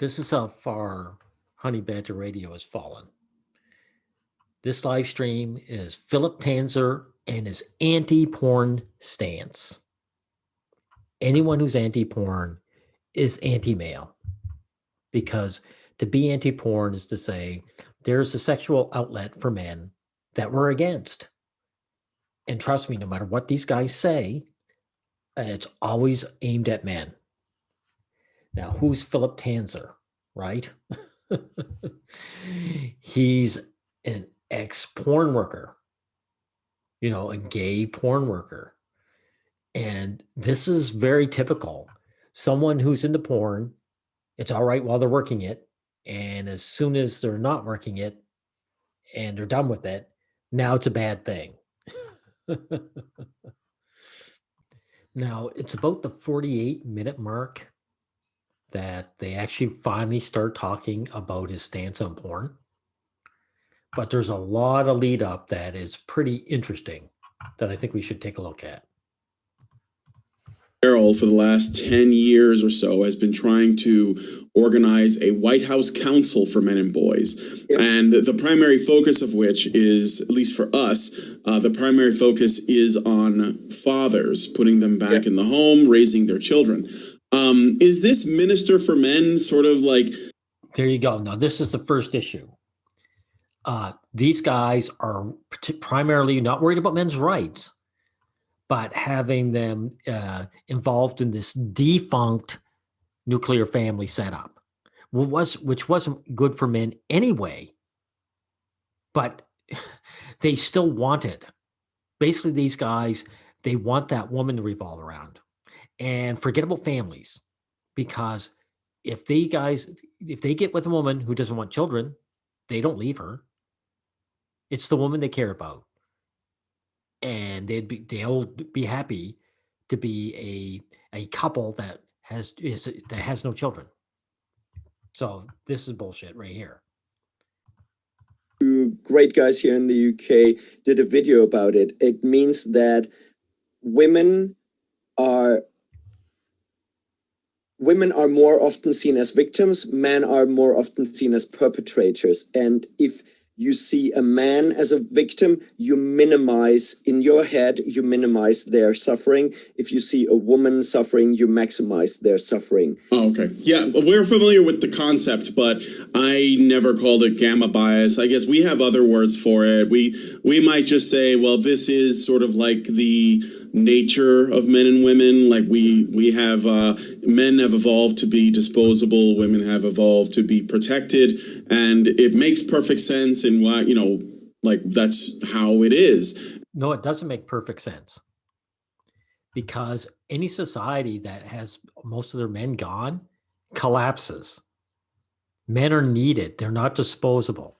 This is how far Honey Badger Radio has fallen. This live stream is Philip Tanzer and his anti-porn stance. Anyone who's anti-porn is anti-male, because to be anti-porn is to say there's a sexual outlet for men that we're against. And trust me, no matter what these guys say, it's always aimed at men. Now, who's Philip Tanzer, right? He's an ex-porn worker, a gay porn worker. And this is very typical. Someone who's into porn, it's all right while they're working it. And as soon as they're not working it and they're done with it, now it's a bad thing. Now, it's about the 48-minute mark that they actually finally start talking about his stance on porn. But there's a lot of lead up that is pretty interesting that I think we should take a look at. Carroll, for the last 10 years or so, has been trying to organize a White House Council for Men and Boys. Yeah. And the primary focus of which is, at least for us, the primary focus is on fathers, putting them back in the home, raising their children. Is this Minister for Men sort of like... There you go. Now, this is the first issue. These guys are primarily not worried about men's rights, but having them involved in this defunct nuclear family setup, which wasn't good for men anyway, but they still want it. Basically, these guys, they want that woman to revolve around and forget about families, because if they get with a woman who doesn't want children, they don't leave her. It's the woman they care about. And they'll be happy to be a couple that has no children. So this is bullshit right here. Two great guys here in the UK did a video about it. It means that women are more often seen as victims, men are more often seen as perpetrators. And if you see a man as a victim, you minimize, in your head, you minimize their suffering. If you see a woman suffering, you maximize their suffering. Oh, okay. Yeah, we're familiar with the concept, but I never called it gamma bias. I guess we have other words for it. We might just say, well, this is sort of like the nature of men and women. Like we have men have evolved to be disposable, women have evolved to be protected, and it makes perfect sense. And why, like that's how it is. No, it doesn't make perfect sense, because any society that has most of their men gone collapses. Men are needed; they're not disposable.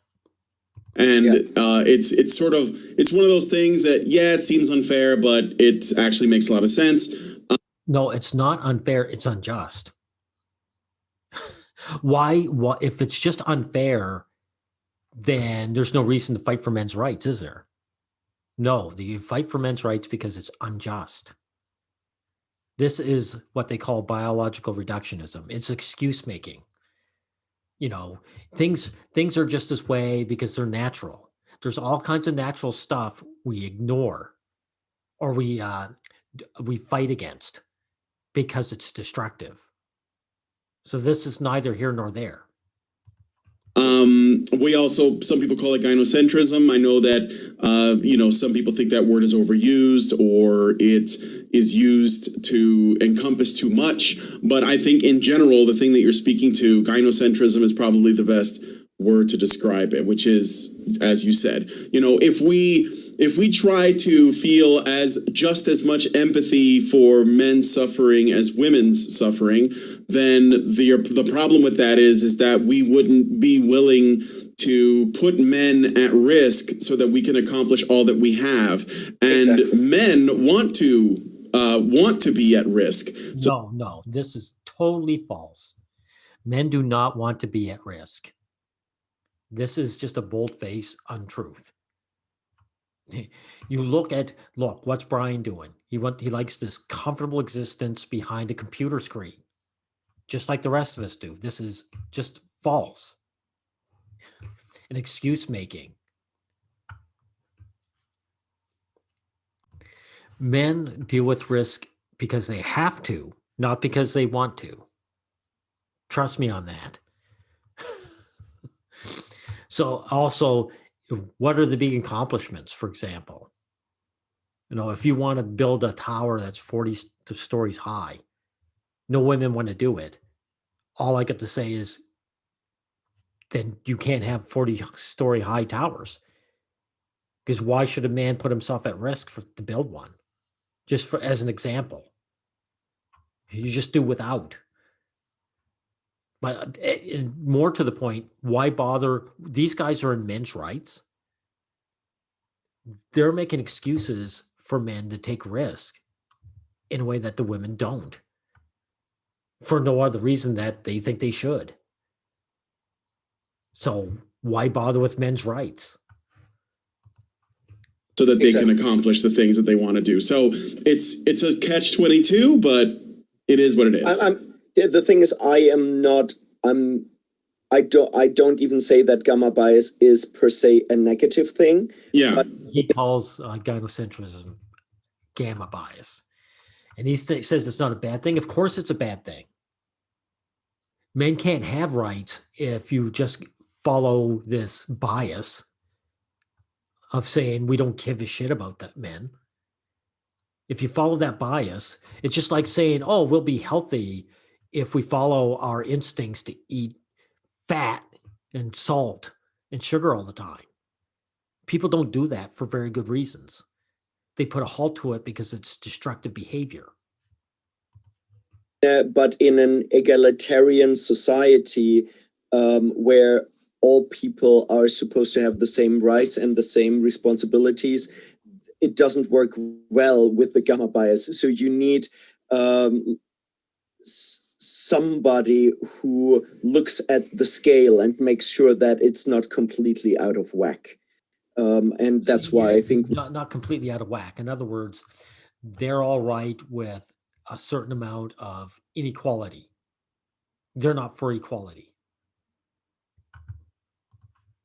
And it's sort of, it's one of those things that, yeah, it seems unfair, but it actually makes a lot of sense. No, it's not unfair. It's unjust. Why? If it's just unfair, then there's no reason to fight for men's rights, is there? No, you fight for men's rights because it's unjust. This is what they call biological reductionism. It's excuse making. Things are just this way because they're natural. There's all kinds of natural stuff we ignore or we fight against because it's destructive. So this is neither here nor there. We also, some people call it gynocentrism. I know that, some people think that word is overused or it is used to encompass too much. But I think in general, the thing that you're speaking to, gynocentrism is probably the best word to describe it, which is, as you said, if we try to feel just as much empathy for men's suffering as women's suffering, then the problem with that is that we wouldn't be willing to put men at risk so that we can accomplish all that we have. And exactly. Men want to be at risk. So, no, this is totally false. Men do not want to be at risk. This is just a bold-faced untruth. You look, what's Brian doing? He likes this comfortable existence behind a computer screen. just like the rest of us do. This is just false. An excuse making. Men deal with risk because they have to, not because they want to. Trust me on that. So also, what are the big accomplishments, for example? If you want to build a tower that's 40 stories high, no women want to do it. All I get to say is, then you can't have 40-story high towers. Because why should a man put himself at risk to build one? Just as an example. You just do without. But more to the point, why bother? These guys are in men's rights. They're making excuses for men to take risk in a way that the women don't, for no other reason that they think they should. So why bother with men's rights? So that they can accomplish the things that they want to do. So it's a catch-22, but it is what it is. The thing is, I don't even say that gamma bias is per se a negative thing. Yeah. He calls gynocentrism gamma bias. And he says it's not a bad thing. Of course it's a bad thing. Men can't have rights if you just follow this bias of saying we don't give a shit about that men. If you follow that bias, it's just like saying, oh, we'll be healthy if we follow our instincts to eat fat and salt and sugar all the time. People don't do that for very good reasons. They put a halt to it because it's destructive behavior. But in an egalitarian society where all people are supposed to have the same rights and the same responsibilities, it doesn't work well with the gamma bias. So you need somebody who looks at the scale and makes sure that it's not completely out of whack. And that's why I think not completely out of whack. In other words, they're all right with a certain amount of inequality. They're not for equality.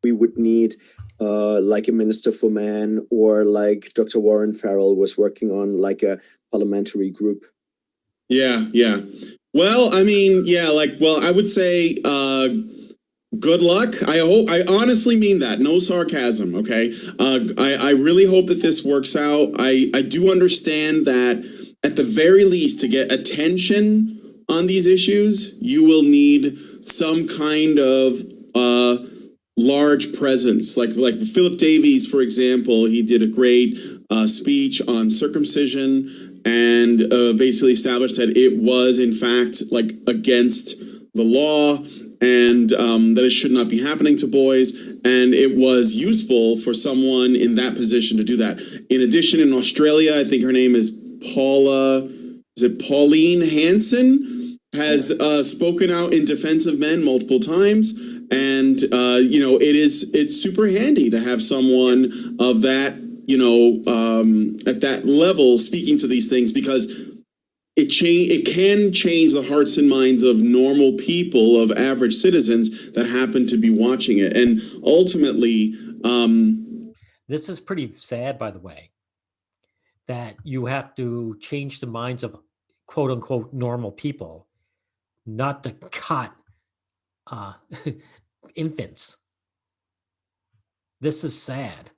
We would need like a minister for men, or like Dr. Warren Farrell was working on, like a parliamentary group. Yeah. Well, I mean, I would say good luck. I honestly mean that. No sarcasm, okay? I really hope that this works out. I do understand that at the very least, to get attention on these issues, you will need some kind of large presence. Like Philip Davies, for example, he did a great speech on circumcision and basically established that it was in fact like against the law, and that it should not be happening to boys, and it was useful for someone in that position to do that. In addition, in Australia, I think her name is Pauline Hanson, has spoken out in defense of men multiple times, and it's super handy to have someone of that at that level speaking to these things, because it can change the hearts and minds of normal people, of average citizens that happen to be watching it. And ultimately, this is pretty sad, by the way, that you have to change the minds of quote unquote normal people, not to cut infants. This is sad.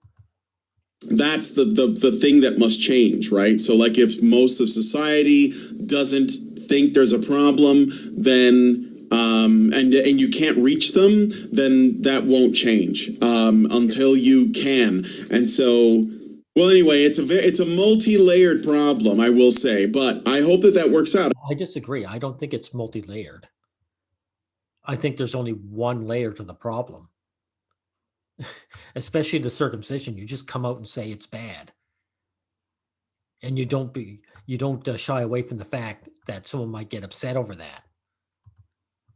That's the thing that must change, right? So like if most of society doesn't think there's a problem, then and you can't reach them, then that won't change until you can. And so, well, anyway, it's a multi-layered problem, I will say, but I hope that works out. I disagree. I don't think it's multi-layered. I think there's only one layer to the problem. Especially the circumcision. You just come out and say it's bad, and you don't shy away from the fact that someone might get upset over that.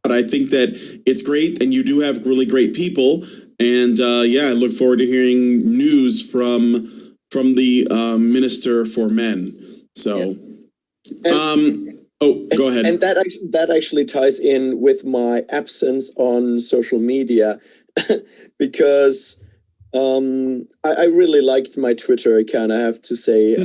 But I think that it's great, and you do have really great people, and I look forward to hearing news from the Minister for Men. So, Oh, go ahead. And that actually ties in with my absence on social media because I really liked my Twitter account, I have to say.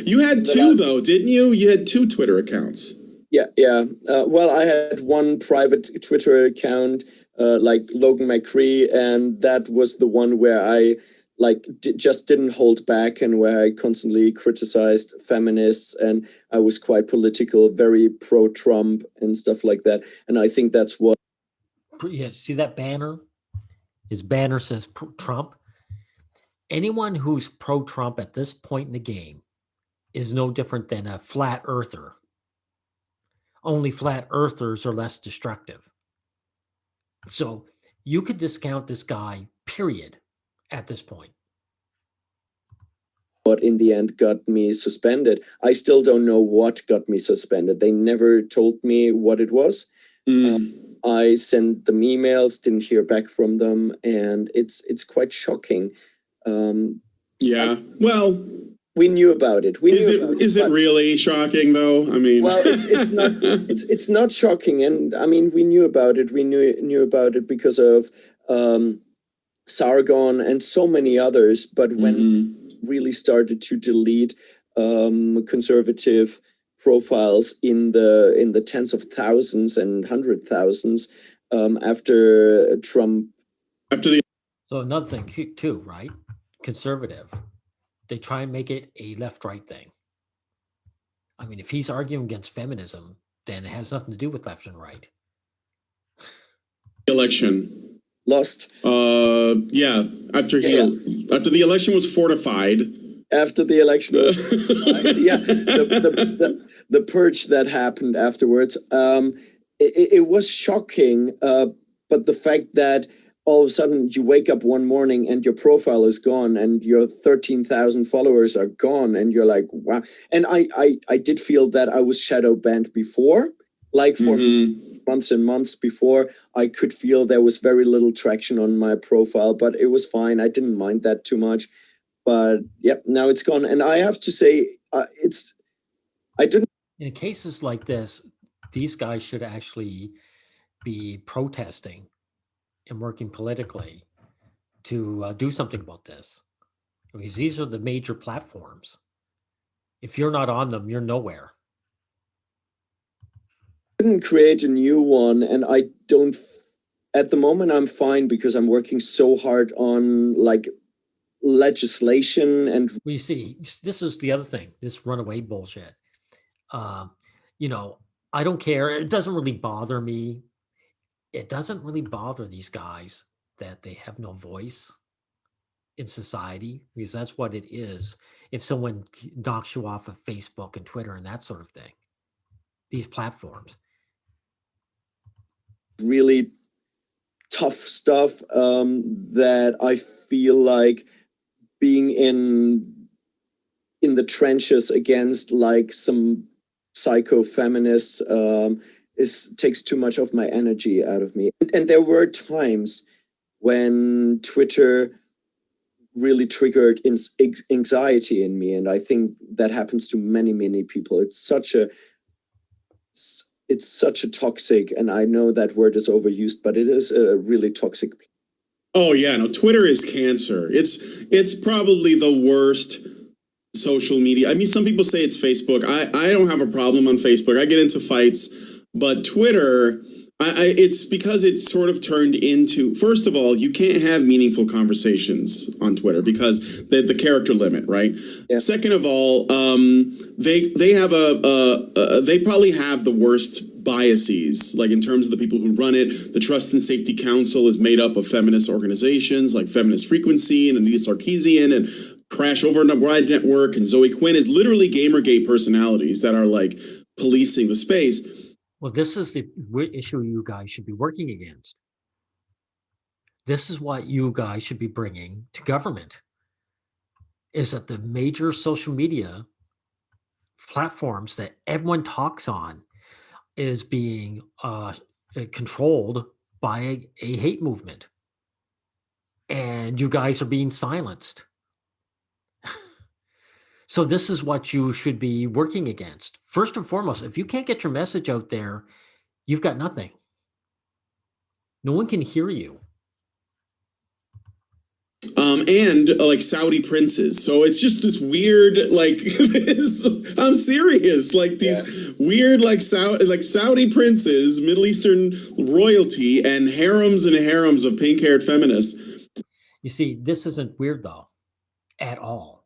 You had two though, didn't you? You had two Twitter accounts. Yeah. Well, I had one private Twitter account, like Logan McCree, and that was the one where I just didn't hold back and where I constantly criticized feminists, and I was quite political, very pro-Trump and stuff like that. And I think that's what. Yeah, see that banner? His banner says Trump. Anyone who's pro-Trump at this point in the game is no different than a flat earther. Only flat earthers are less destructive. So you could discount this guy, period, at this point. What in the end got me suspended. I still don't know what got me suspended. They never told me what it was. I sent them emails, didn't hear back from them, and it's quite shocking. Yeah. Well, we knew about it. Is it really shocking though? I mean, well, it's not shocking, and I mean we knew about it. We knew about it because of Sargon and so many others. But when really started to delete conservative profiles in the tens of thousands and 100,000s after Trump. So another thing too, right? Conservative. They try and make it a left-right thing. I mean, if he's arguing against feminism, then it has nothing to do with left and right. Election. Lost. Yeah. After the election was fortified. After the election was the purge that happened afterwards. It was shocking, but the fact that all of a sudden you wake up one morning and your profile is gone and your 13,000 followers are gone and you're like, wow. And I did feel that I was shadow banned before, like for months and months before. I could feel there was very little traction on my profile, but it was fine. I didn't mind that too much. But yep, now it's gone. And I have to say, in cases like this, these guys should actually be protesting and working politically to do something about this, because these are the major platforms. If you're not on them, you're nowhere. I didn't create a new one, and I don't. At the moment, I'm fine because I'm working so hard on like legislation and. Well, you see, this is the other thing. This runaway bullshit. You know, I don't care. It doesn't really bother me. It doesn't really bother these guys that they have no voice in society, because that's what it is. If someone knocks you off of Facebook and Twitter and that sort of thing, these platforms. Really tough stuff that I feel like being in the trenches against like some psycho feminists takes too much of my energy out of me. And there were times when Twitter really triggered anxiety in me, and I think that happens to many people. It's such a toxic, and I know that word is overused, but it is a really toxic. Oh yeah, no, Twitter is cancer. It's probably the worst social media. I mean, some people say it's Facebook. I don't have a problem on Facebook. I get into fights, but Twitter, it's because it's sort of turned into, first of all, you can't have meaningful conversations on Twitter because the character limit, right? Yeah. Second of all, they have they probably have the worst biases, like in terms of the people who run it. The Trust and Safety Council is made up of feminist organizations like Feminist Frequency and Anita Sarkeesian and Crash Override Network, and Zoe Quinn is literally Gamergate personalities that are like policing the space. Well, this is the issue you guys should be working against. This is what you guys should be bringing to government, is that the major social media platforms that everyone talks on is being controlled by a hate movement. And you guys are being silenced. So this is what you should be working against. First and foremost, if you can't get your message out there, you've got nothing. No one can hear you. And like Saudi princes. So it's just this weird, like, I'm serious, like these weird, like Saudi princes, Middle Eastern royalty, and harems of pink-haired feminists. You see, this isn't weird though, at all.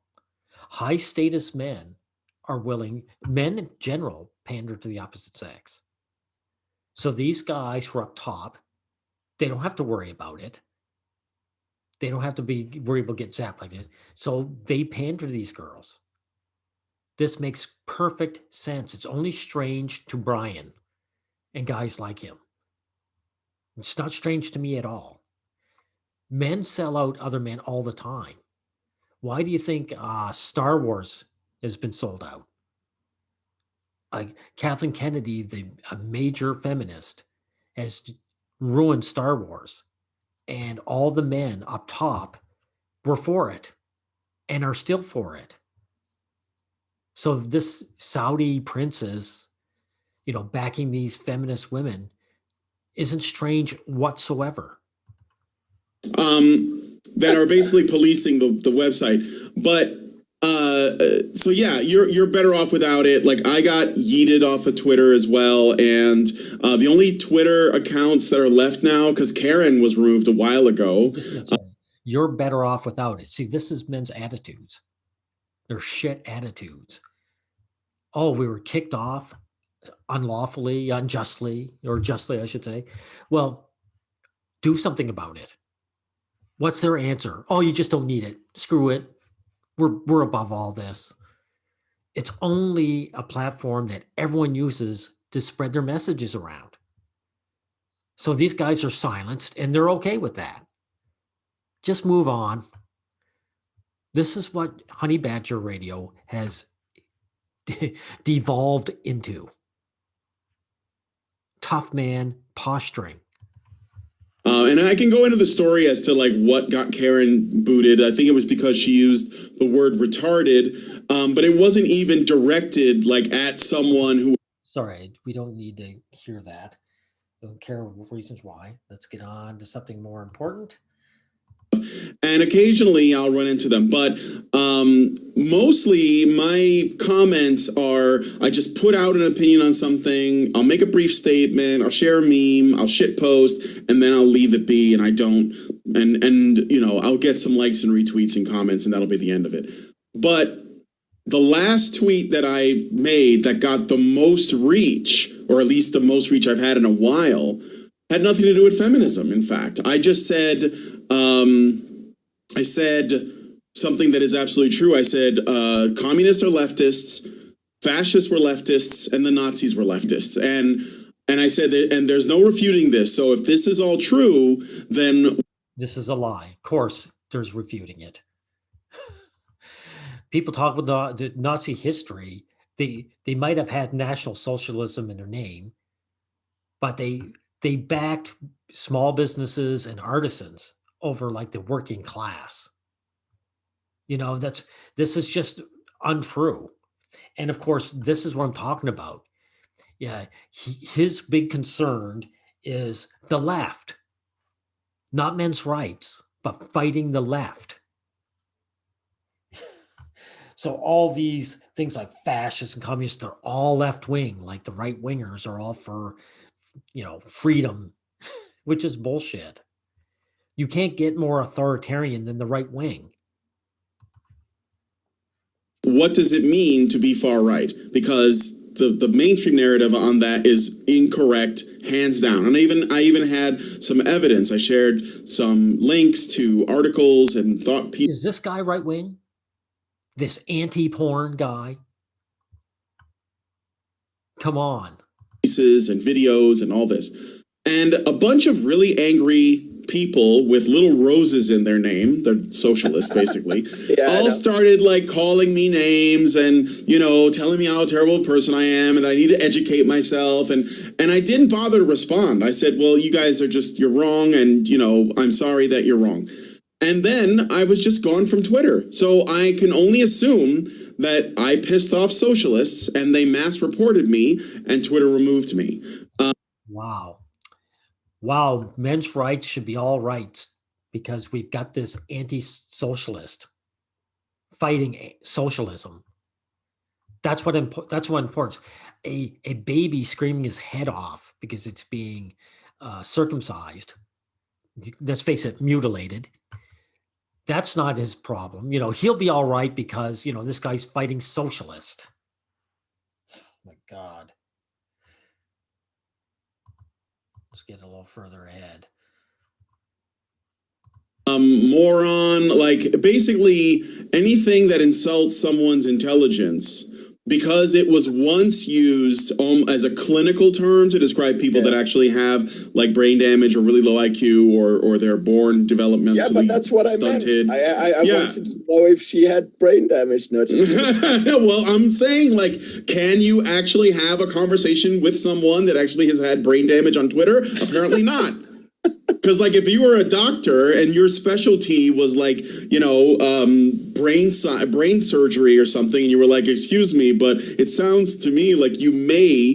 High status men are willing, men in general, pander to the opposite sex. So these guys who are up top, they don't have to worry about it. They don't have to be worried about getting zapped like this. So they pander to these girls. This makes perfect sense. It's only strange to Brian and guys like him. It's not strange to me at all. Men sell out other men all the time. Why do you think Star Wars has been sold out? Like Kathleen Kennedy, a major feminist, has ruined Star Wars. And all the men up top were for it and are still for it. So this Saudi princess, backing these feminist women isn't strange whatsoever. That are basically policing the website. But so yeah, you're better off without it. Like I got yeeted off of Twitter as well, and the only Twitter accounts that are left now, because Karen was removed a while ago. You're better off without it. See, this is men's attitudes. They're shit attitudes. Oh, we were kicked off unlawfully, unjustly, or justly, I should say. Well, do something about it. What's their answer? Oh, you just don't need it. Screw it. We're above all this. It's only a platform that everyone uses to spread their messages around. So these guys are silenced and they're okay with that. Just move on. This is what Honey Badger Radio has devolved into. Tough man posturing. And I can go into the story as to like what got Karen booted. I think it was because she used the word retarded, but it wasn't even directed like at someone who. Sorry, we don't need to hear that. Don't care reasons why. Let's get on to something more important. And occasionally I'll run into them, but mostly my comments are I just put out an opinion on something, I'll make a brief statement, I'll share a meme, I'll shit post, and then I'll leave it be, and I don't, and I'll get some likes and retweets and comments, and that'll be the end of it. But the last tweet that I made that got the most reach, or at least the most reach I've had in a while, had nothing to do with feminism. In fact, I just said, I said something that is absolutely true. I said, communists are leftists, fascists were leftists, and the Nazis were leftists. And I said that, and there's no refuting this. So if this is all true, then this is a lie. Of course, there's refuting it. People talk about the Nazi history. They might have had National Socialism in their name, but they backed small businesses and artisans over like the working class. This is just untrue. And of course, this is what I'm talking about. Yeah, his big concern is the left, not men's rights, but fighting the left. So all these things like fascists and communists, they're all left wing, like the right wingers are all for, freedom, which is bullshit. You can't get more authoritarian than the right wing. What does it mean to be far right? Because the mainstream narrative on that is incorrect, hands down. And I even had some evidence. I shared some links to articles and thought pieces. Is this guy right wing? This anti-porn guy? Come on. Pieces and videos and all this. And a bunch of really angry people with little roses in their name, they're socialists basically, all started like calling me names and, telling me how terrible a person I am and that I need to educate myself. And I didn't bother to respond. I said, well, you guys are you're wrong. And, I'm sorry that you're wrong. And then I was just gone from Twitter. So I can only assume that I pissed off socialists and they mass reported me and Twitter removed me. Wow. Wow. Men's rights should be all rights because we've got this anti-socialist fighting socialism. That's what important. A baby screaming his head off because it's being circumcised. Let's face it, mutilated. That's not his problem. He'll be all right because, this guy's fighting socialist. Oh my God. Let's get a little further ahead. Moron, like basically anything that insults someone's intelligence, because it was once used as a clinical term to describe people that actually have like brain damage or really low IQ or they're born developmentally Yeah, but that's what stunted. I meant. I wanted to know if she had brain damage, not just. Well, I'm saying, like, can you actually have a conversation with someone that actually has had brain damage on Twitter? Apparently not. Because, like, if you were a doctor and your specialty was like, brain surgery or something, and you were like, excuse me, but it sounds to me like you may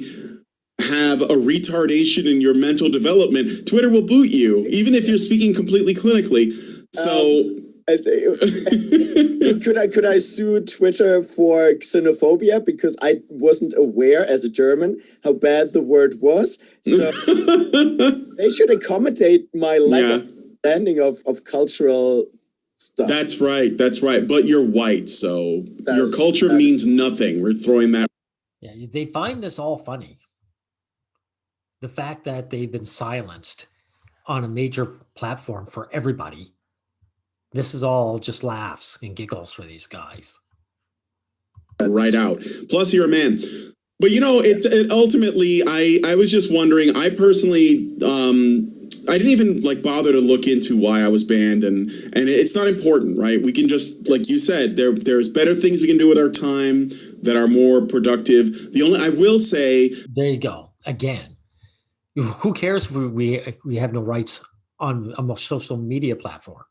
have a retardation in your mental development, Twitter will boot you, even if you're speaking completely clinically. So could I sue Twitter for xenophobia because I wasn't aware as a German how bad the word was? So they should accommodate my lack of understanding of cultural stuff. That's right. But you're white, so your culture means nothing. We're throwing that. Yeah, they find this all funny. The fact that they've been silenced on a major platform for everybody. This is all just laughs and giggles for these guys. Right out. Plus, you're a man. But it ultimately, I was just wondering. I personally, I didn't even bother to look into why I was banned, and it's not important, right? We can just, like you said, there's better things we can do with our time that are more productive. I will say, there you go again. Who cares if we have no rights on a social media platform?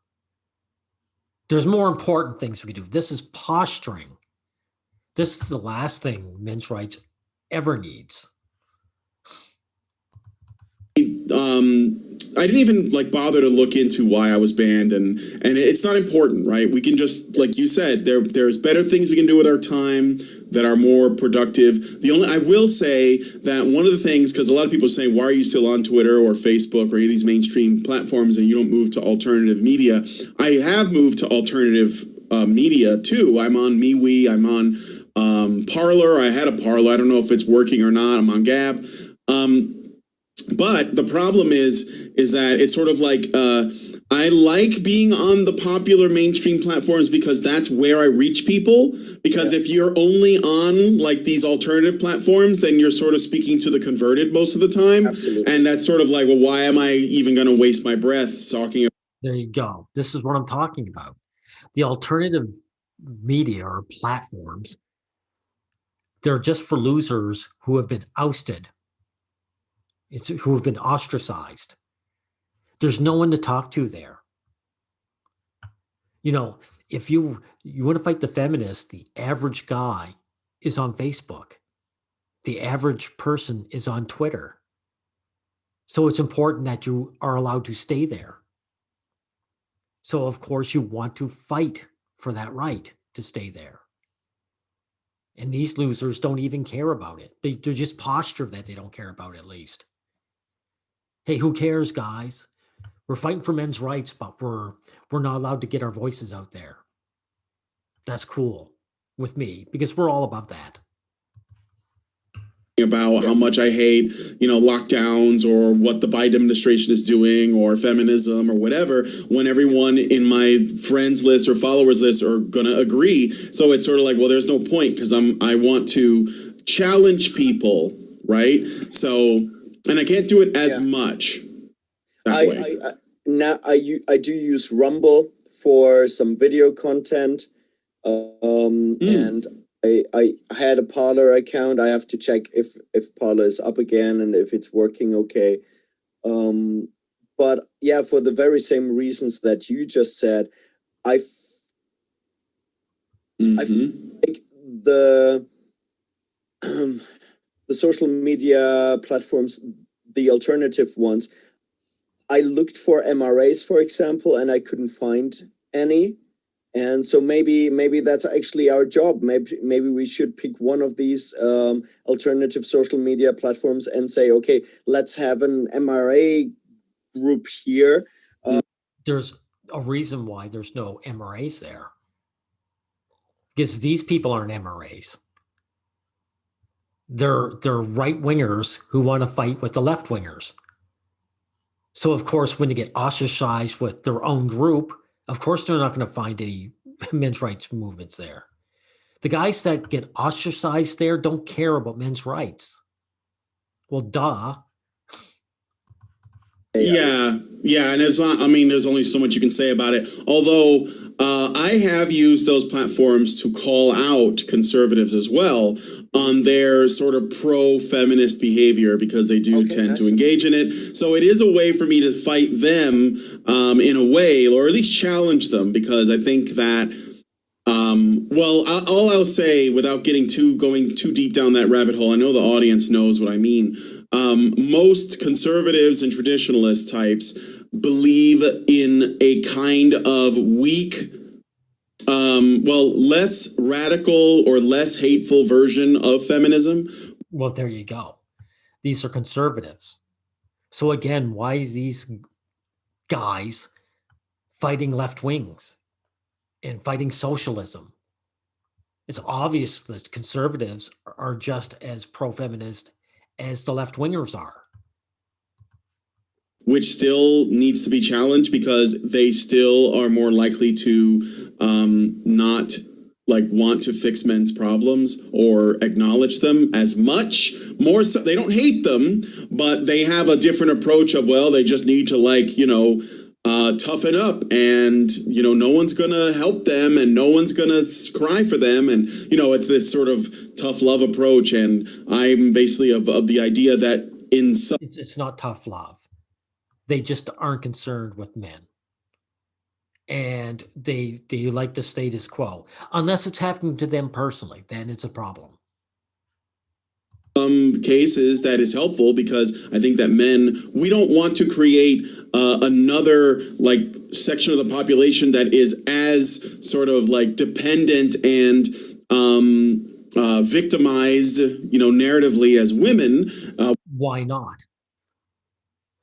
There's more important things we can do. This is posturing. This is the last thing men's rights ever needs. I didn't even bother to look into why I was banned, and it's not important, right? We can just, like you said, there's better things we can do with our time that are more productive. I will say that one of the things, because a lot of people are saying, why are you still on Twitter or Facebook or any of these mainstream platforms and you don't move to alternative media? I have moved to alternative media too. I'm on MeWe, I'm on Parler. I had a Parler. I don't know if it's working or not. I'm on Gab. But the problem is that it's sort of like I like being on the popular mainstream platforms because that's where I reach people. Because if you're only on these alternative platforms, then you're sort of speaking to the converted most of the time. Absolutely. And that's sort of like, well, why am I even going to waste my breath talking about? There you go. This is what I'm talking about. The alternative media or platforms, they're just for losers who have been ousted. Who have been ostracized. There's no one to talk to there. If you want to fight the feminists, the average guy is on Facebook. The average person is on Twitter. So it's important that you are allowed to stay there. So of course you want to fight for that right to stay there. And these losers don't even care about it. They're just posture that they don't care about it, at least. Hey, who cares, guys? We're fighting for men's rights, but we're not allowed to get our voices out there. That's cool with me because we're all about that. About how much I hate, lockdowns or what the Biden administration is doing or feminism or whatever, when everyone in my friends list or followers list are going to agree. So it's sort of like, well, there's no point because I want to challenge people, right? So, and I can't do it as much that way. I do use Rumble for some video content, and I had a Parler account. I have to check if Parler is up again and if it's working okay. But yeah, for the very same reasons that you just said, I think the the social media platforms, the alternative ones, I looked for MRAs, for example, and I couldn't find any. And so maybe that's actually our job. Maybe we should pick one of these alternative social media platforms and say, okay, let's have an MRA group here. There's a reason why there's no MRAs there, because these people aren't MRAs. They're right wingers who want to fight with the left wingers. So of course, when they get ostracized with their own group, of course they're not going to find any men's rights movements there. The guys that get ostracized there don't care about men's rights. Well, duh. Yeah, and it's not. I mean, there's only so much you can say about it. Although I have used those platforms to call out conservatives as well on their sort of pro-feminist behavior, because they do tend to engage in it. So it is a way for me to fight them in a way, or at least challenge them, because I think that. All I'll say, without going too deep down that rabbit hole, I know the audience knows what I mean. Most conservatives and traditionalist types believe in a kind of weak, less radical or less hateful version of feminism. Well, there you go. These are conservatives. So again, why is these guys fighting left wings and fighting socialism? It's obvious that conservatives are just as pro-feminist as the left wingers are. Which still needs to be challenged, because they still are more likely to not want to fix men's problems or acknowledge them as much. More so, they don't hate them, but they have a different approach of, well, they just need to toughen up, and no one's gonna help them, and no one's gonna cry for them, and it's this sort of tough love approach. And I'm basically of the idea that in some, it's not tough love. They just aren't concerned with men, and they like the status quo, unless it's happening to them personally. Then it's a problem. Cases that is helpful, because I think that we don't want to create another section of the population that is as sort of dependent and victimized, narratively as women. Why not?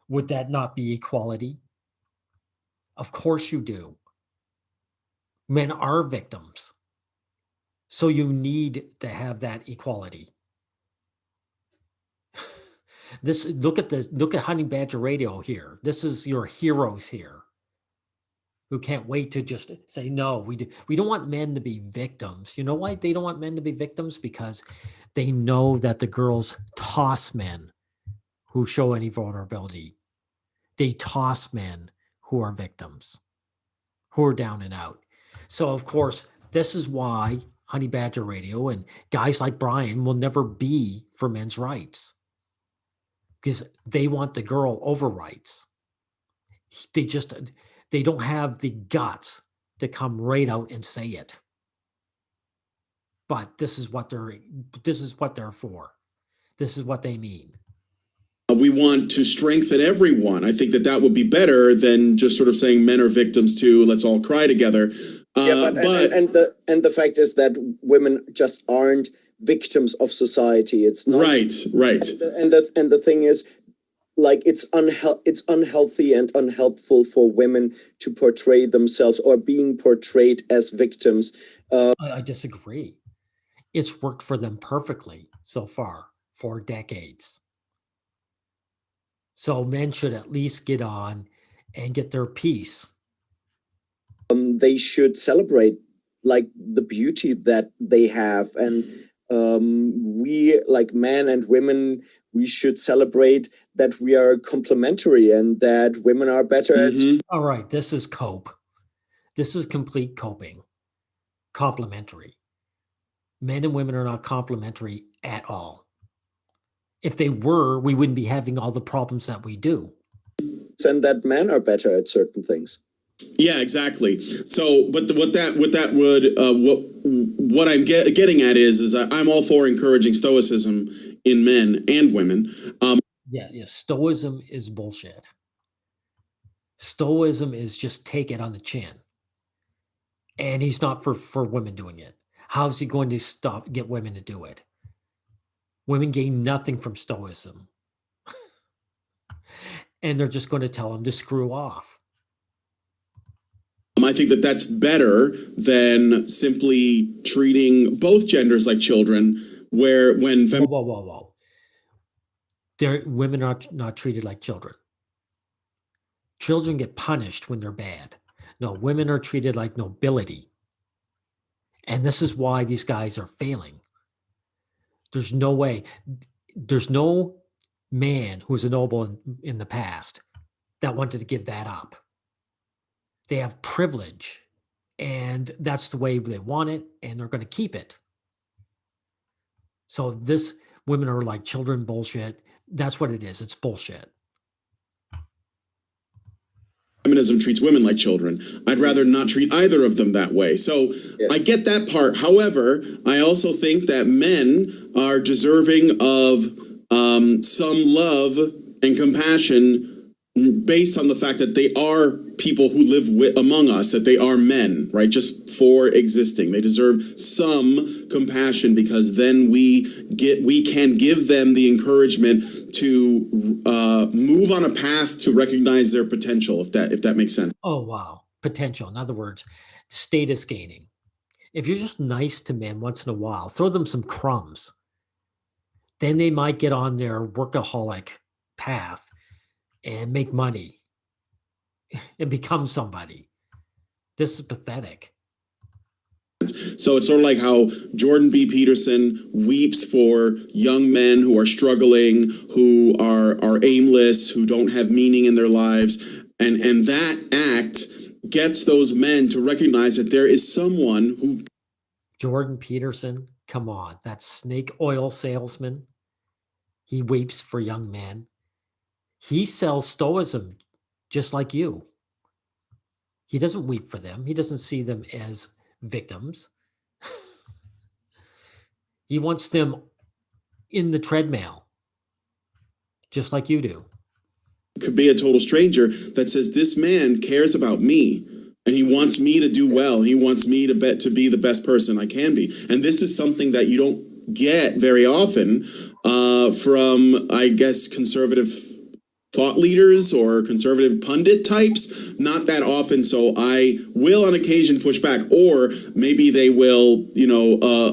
Would that not be equality? Of course you do. Men are victims. So you need to have that equality. Look at Honey Badger Radio here. This is your heroes here, who can't wait to just say, no, we don't want men to be victims. You know why they don't want men to be victims? Because they know that the girls toss men who show any vulnerability. They toss men who are victims, who are down and out. So of course, this is why Honey Badger Radio and guys like Brian will never be for men's rights, because they want the girl over rights. They don't have the guts to come right out and say it. But this is what they're for. This is what they mean. We want to strengthen everyone. I think that would be better than just sort of saying men are victims too. Let's all cry together. The fact is that women just aren't victims of society. It's not right. And the thing is, it's unhealthy and unhelpful for women to portray themselves or being portrayed as victims. I disagree. It's worked for them perfectly so far for decades. So men should at least get on and get their piece. They should celebrate the beauty that they have, and we, men and women, we should celebrate that we are complementary and that women are better at. All right, this is cope. This is complete coping. Complementary. Men and women are not complementary at all. If they were, we wouldn't be having all the problems that we do. And that men are better at certain things. Yeah, exactly. So, but what that would what I'm getting at is that I'm all for encouraging stoicism in men and women. Yeah. Stoicism is bullshit. Stoicism is just take it on the chin. And he's not for women doing it. How's he going to get women to do it? Women gain nothing from stoicism. And they're just going to tell him to screw off. I think that that's better than simply treating both genders like children, where when Whoa. Women are not treated like children. Children get punished when they're bad. No, women are treated like nobility. And this is why these guys are failing. There's no way. There's no man who's a noble in the past that wanted to give that up. They have privilege, and that's the way they want it, and they're going to keep it. So this women are like children bullshit. That's what it is. It's bullshit. feminism treats women like children. I'd rather not treat either of them that way. So I get that part. However, I also think that men are deserving of some love and compassion based on the fact that they are people who live among us, that they are men, right? Just for existing. They deserve some compassion because then we can give them the encouragement to move on a path to recognize their potential, if that makes sense. Oh, wow. Potential. In other words, status gaining. If you're just nice to men once in a while, throw them some crumbs, then they might get on their workaholic path and make money and become somebody. This is pathetic. So it's sort of like how Jordan B. Peterson weeps for young men who are struggling, who are aimless, who don't have meaning in their lives. And that act gets those men to recognize that there is someone who... Jordan Peterson, come on, that snake oil salesman. He weeps for young men. He sells stoicism just like you. He doesn't weep for them. He doesn't see them as victims. He wants them in the treadmill, just like you do. Could be a total stranger that says, this man cares about me and he wants me to do well. He wants me to be the best person I can be. And this is something that you don't get very often from, I guess, conservative thought leaders or conservative pundit types, not that often. So I will on occasion push back, or maybe they will,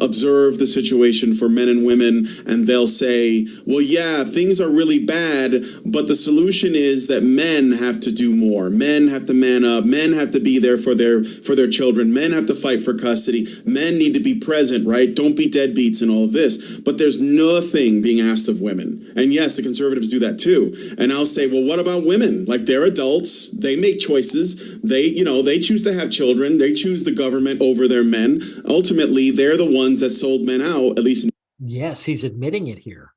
observe the situation for men and women and they'll say, well, yeah, things are really bad, but the solution is that men have to do more. Men have to man up. Men have to be there for their children. Men have to fight for custody. Men need to be present, right? Don't be deadbeats and all of this. But there's nothing being asked of women. And yes, the conservatives do that too. And I'll say, well, what about women? Like, they're adults. They make choices. They choose to have children. They choose the government over their men. Ultimately, they're the ones that sold men out, at least. Yes, he's admitting it here.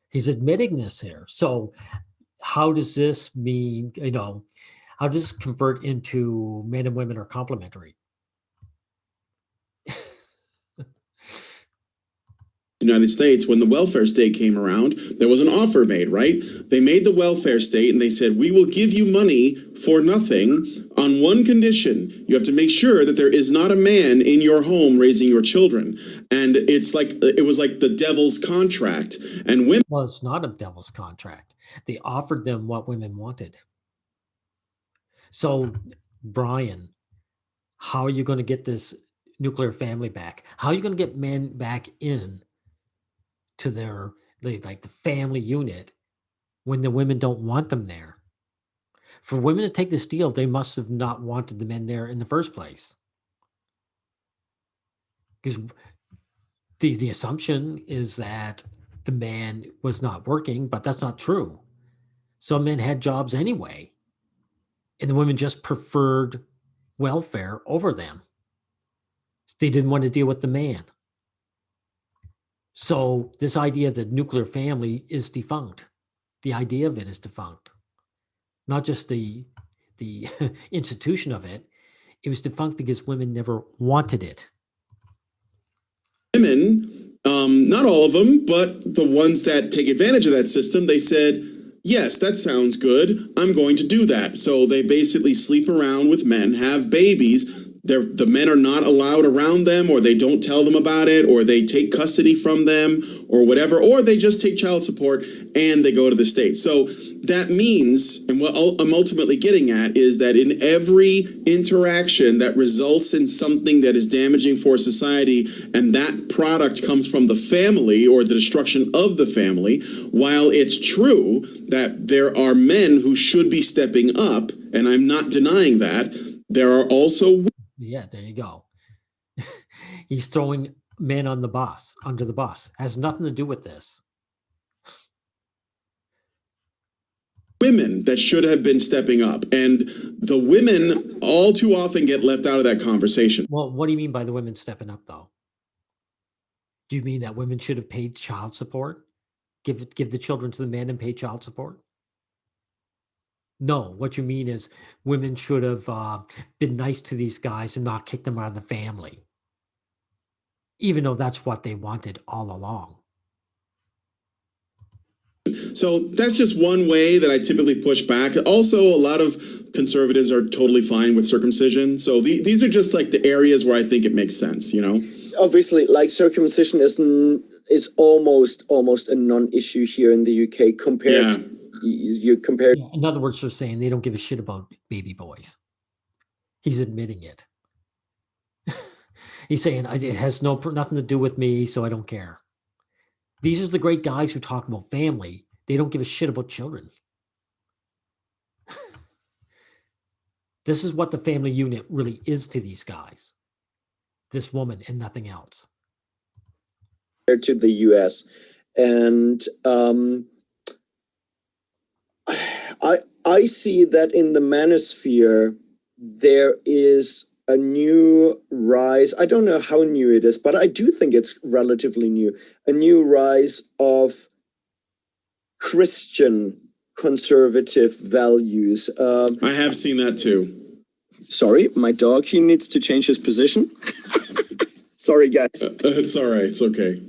He's admitting this here. So how does this mean, how does this convert into men and women are complementary? United States, when the welfare state came around, there was an offer made, right? They made the welfare state and they said, we will give you money for nothing on one condition. You have to make sure that there is not a man in your home raising your children. And it was like the devil's contract. And women... Well, it's not a devil's contract. They offered them what women wanted. So, Brian, how are you going to get this nuclear family back? How are you going to get men back in to their, like, the family unit when the women don't want them there? For women to take this deal, they must have not wanted the men there in the first place. Because the assumption is that the man was not working, but that's not true. Some men had jobs anyway, and the women just preferred welfare over them. They didn't want to deal with the man. So this idea that nuclear family is defunct. The idea of it is defunct. Not just the the institution of it. It was defunct because women never wanted it. Women, not all of them, but the ones that take advantage of that system, they said, yes, that sounds good. I'm going to do that. So they basically sleep around with men, have babies. The men are not allowed around them, or they don't tell them about it, or they take custody from them, or whatever, or they just take child support and they go to the state. So that means, and what I'm ultimately getting at is that in every interaction that results in something that is damaging for society, and that product comes from the family or the destruction of the family, while it's true that there are men who should be stepping up, and I'm not denying that, there are also... Yeah, there you go. He's throwing men on the bus, under the bus. Has nothing to do with this. Women that should have been stepping up, and the women all too often get left out of that conversation. Well, what do you mean by the women stepping up, though? Do you mean that women should have paid child support? Give the children to the men and pay child support? No, what you mean is women should have been nice to these guys and not kick them out of the family, even though that's what they wanted all along. So that's just one way that I typically push back. Also, a lot of conservatives are totally fine with circumcision. So these are just like the areas where I think it makes sense, you know? Obviously, like circumcision is almost a non-issue here in the UK compared to, you compare. Yeah, in other words, they're saying they don't give a shit about baby boys. He's admitting it. He's saying it has nothing to do with me, so I don't care. These are the great guys who talk about family. They don't give a shit about children. This is what the family unit really is to these guys. This woman and nothing else. Compared to the US. And I see that in the manosphere, there is a new rise. I don't know how new it is, but I do think it's relatively new. A new rise of Christian conservative values. I have seen that too. Sorry, my dog, he needs to change his position. Sorry, guys. It's all right. It's okay.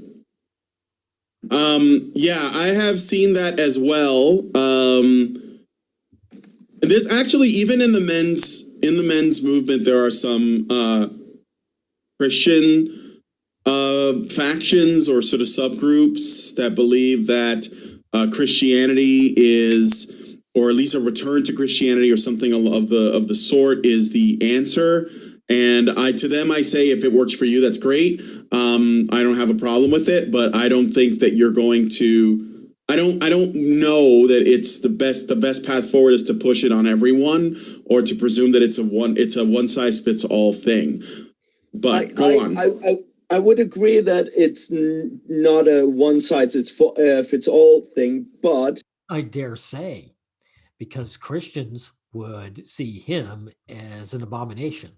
Yeah, I have seen that as well. There's actually, even in the men's movement, there are some Christian factions or sort of subgroups that believe that Christianity is, or at least a return to Christianity or something of the sort, is the answer. And to them I say, if it works for you, that's great. I don't have a problem with it, but I don't think that you're going to. I don't know that it's the best path forward is to push it on everyone, or to presume that it's a one size fits all thing. But go on. I would agree that it's not a one size fits all thing, but I dare say, because Christians would see him as an abomination.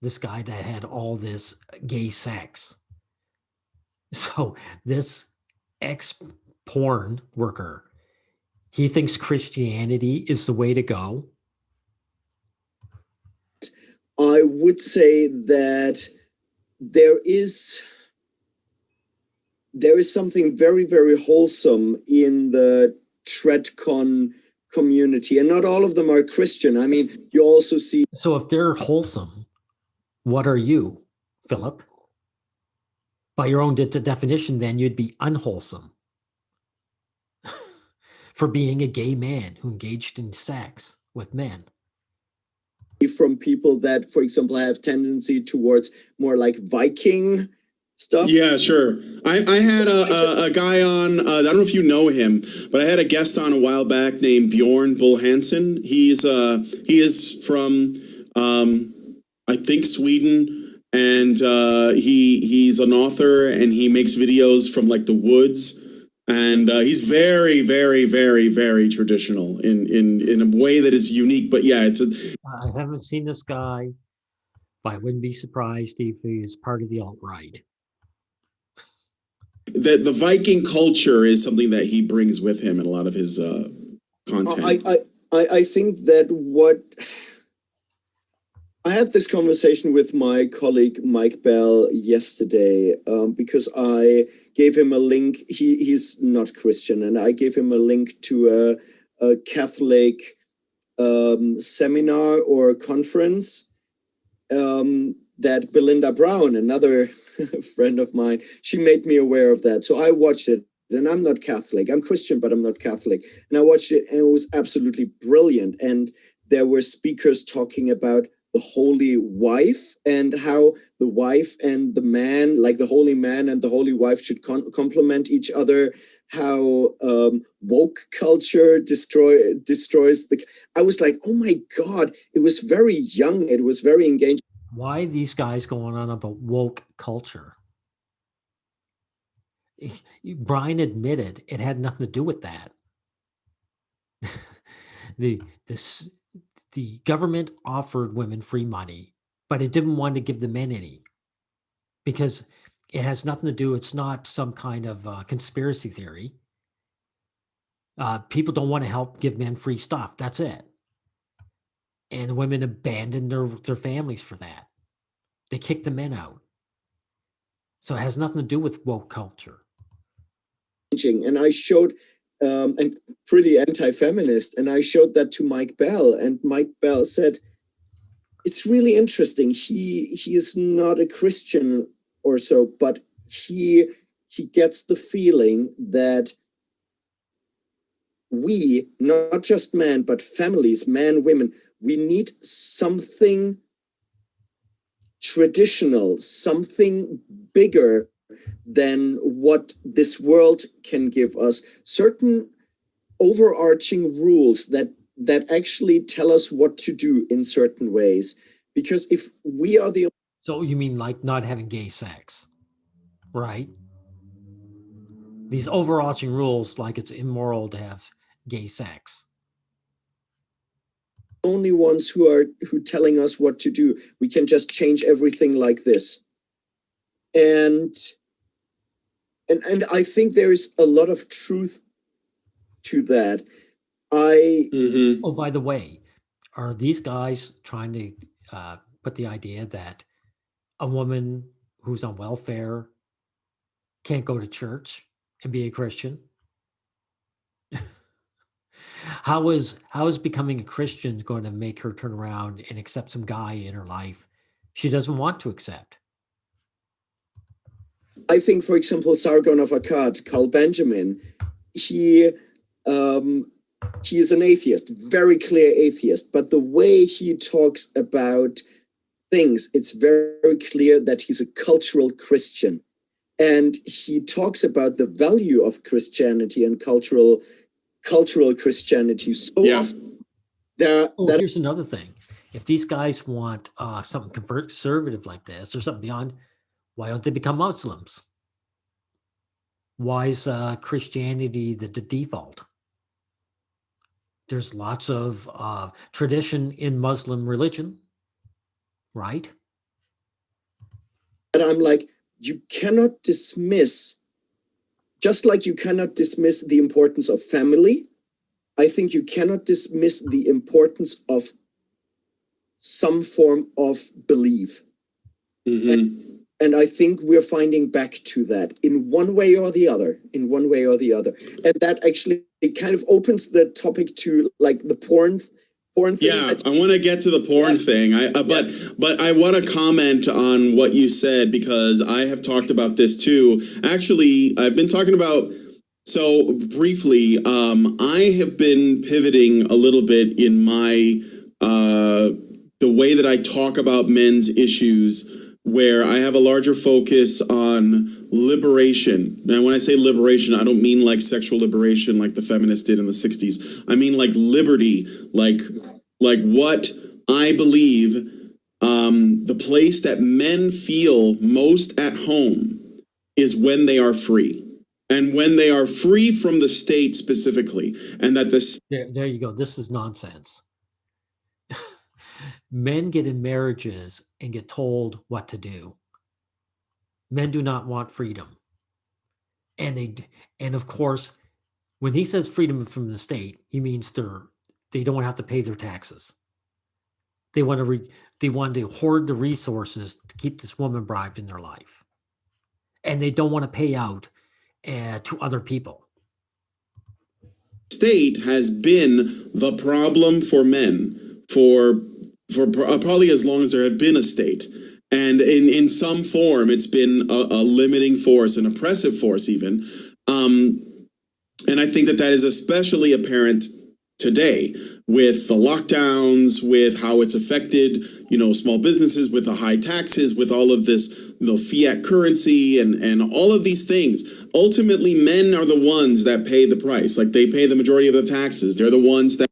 This guy that had all this gay sex. So this ex-porn worker, he thinks Christianity is the way to go. I would say that there is something very, very wholesome in the TredCon community, and not all of them are Christian. I mean, you also see. So if they're wholesome, what are you, Philip? By your own definition, then you'd be unwholesome for being a gay man who engaged in sex with men. From people that, for example, have tendency towards more like Viking stuff. Yeah, sure. I had a guy on, I don't know if you know him, but I had a guest on a while back named Bjorn Bull Hansen. He is from, I think, Sweden, and he's an author, and he makes videos from like the woods. And he's very, very, very, very traditional in a way that is unique. But yeah, I haven't seen this guy, but I wouldn't be surprised if he is part of the alt-right. The Viking culture is something that he brings with him in a lot of his content. I think that I had this conversation with my colleague Mike Bell yesterday because I gave him a link. He's not Christian, and I gave him a link to a Catholic seminar or conference that Belinda Brown, another friend of mine, she made me aware of that. So I watched it, and I'm not Catholic. I'm Christian, but I'm not Catholic. And I watched it, and it was absolutely brilliant. And there were speakers talking about the holy wife and how the wife and the man, like the holy man and the holy wife, should complement each other. How woke culture destroys the. I was like, oh my God! It was very young. It was very engaging. Why are these guys going on about woke culture? Brian admitted it had nothing to do with that. the government offered women free money, but it didn't want to give the men any because it has nothing to do. It's not some kind of conspiracy theory. People don't want to help give men free stuff. That's it. And the women abandoned their families for that. They kicked the men out. So it has nothing to do with woke culture. And I showed, and pretty anti-feminist, and I showed that to Mike Bell, and Mike Bell said, it's really interesting. He is not a Christian or so, but he gets the feeling that we, not just men, but families, men, women, we need something traditional, something bigger than what this world can give us. Certain overarching rules that actually tell us what to do in certain ways. Because if we are the... So you mean like not having gay sex, right? These overarching rules, like it's immoral to have gay sex. Only ones who telling us what to do. We can just change everything like this. And I think there is a lot of truth to that. Oh, by the way, are these guys trying to put the idea that a woman who's on welfare can't go to church and be a Christian? How is becoming a Christian going to make her turn around and accept some guy in her life she doesn't want to accept? I think, for example, Sargon of Akkad, Carl Benjamin, he is an atheist, very clear atheist, but the way he talks about things, it's very clear that he's a cultural Christian. And he talks about the value of Christianity and cultural Christianity so often. Here's another thing. If these guys want something conservative like this or something beyond, why don't they become Muslims? Why is Christianity the default? There's lots of tradition in Muslim religion, right? And I'm like, you cannot dismiss, just like you cannot dismiss the importance of family, I think you cannot dismiss the importance of some form of belief. And I think we're finding back to that in one way or the other, And that actually, it kind of opens the topic to like the porn thing. Yeah, I want to get to the porn thing. But I want to comment on what you said because I have talked about this too. Actually, I've been talking about, so briefly, I have been pivoting a little bit in my the way that I talk about men's issues, where I have a larger focus on liberation. Now, when I say liberation, I don't mean like sexual liberation like the feminists did in the 60s. I mean like liberty, like what I believe the place that men feel most at home is when they are free. And when they are free from the state specifically. And that this... There you go. This is nonsense. Men get in marriages and get told what to do. Men do not want freedom. And of course, when he says freedom from the state, he means their they don't have to pay their taxes. They want to hoard the resources to keep this woman bribed in their life, and they don't want to pay out to other people. State has been the problem for men for probably as long as there have been a state. And in some form, it's been a limiting force, an oppressive force even. And I think that is especially apparent today with the lockdowns, with how it's affected, small businesses, with the high taxes, with all of this, fiat currency and all of these things. Ultimately, men are the ones that pay the price. Like, they pay the majority of the taxes. They're the ones that.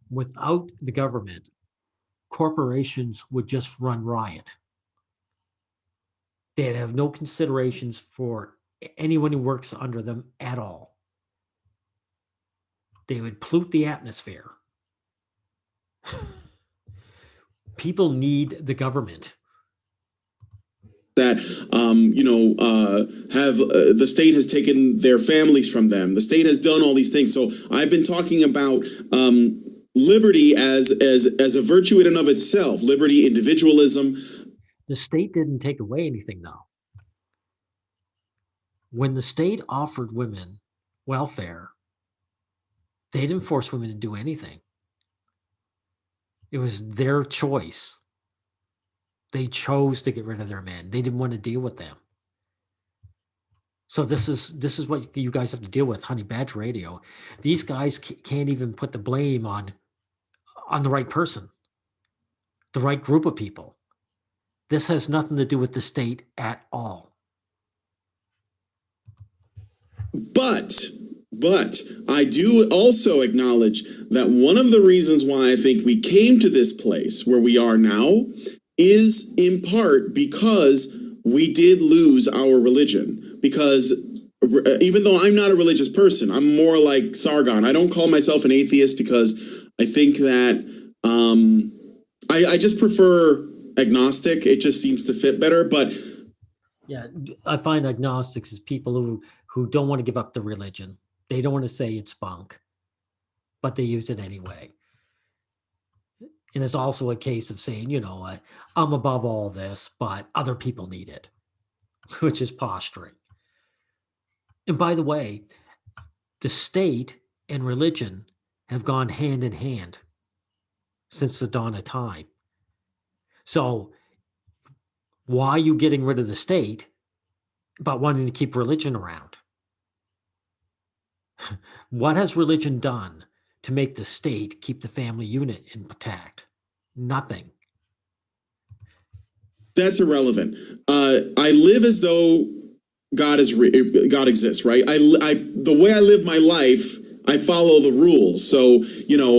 Without the government, corporations would just run riot. They'd have no considerations for anyone who works under them at all. They would pollute the atmosphere. People need the government. That have the state has taken their families from them. The state has done all these things. So I've been talking about liberty as a virtue in and of itself. Liberty, individualism. The state didn't take away anything, though. When the state offered women welfare, they didn't force women to do anything. It was their choice. They chose to get rid of their men. They didn't want to deal with them. So this is what you guys have to deal with, Honey Badger Radio. These guys can't even put the blame on the right person, the right group of people. This has nothing to do with the state at all. But I do also acknowledge that one of the reasons why I think we came to this place where we are now is in part because we did lose our religion. Because even though I'm not a religious person, I'm more like Sargon. I don't call myself an atheist because I think that I just prefer agnostic. It just seems to fit better. But yeah, I find agnostics as people who don't want to give up the religion. They don't want to say it's bunk, but they use it anyway. And it's also a case of saying, I'm above all this, but other people need it, which is posturing. And by the way, the state and religion have gone hand in hand since the dawn of time. So why are you getting rid of the state but wanting to keep religion around? What has religion done to make the state keep the family unit intact? Nothing. That's irrelevant. I live as though God exists, right? The way I live my life, I follow the rules. So,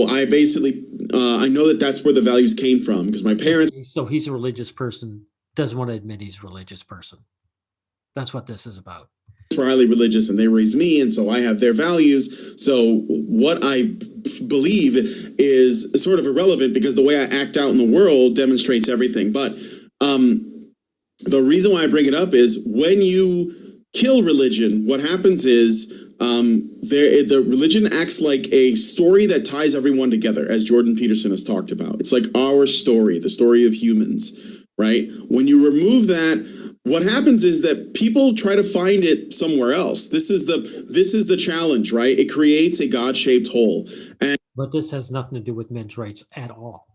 I basically, I know that that's where the values came from because my parents. So he's a religious person, doesn't want to admit he's a religious person. That's what this is about. Were highly religious and they raised me, and so I have their values. So what I believe is sort of irrelevant because the way I act out in the world demonstrates everything. But the reason why I bring it up is when you kill religion, what happens is the religion acts like a story that ties everyone together, as Jordan Peterson has talked about. It's like our story, the story of humans, right? When you remove that, what happens is that people try to find it somewhere else. This is the challenge, right? It creates a God-shaped hole. But this has nothing to do with men's rights at all.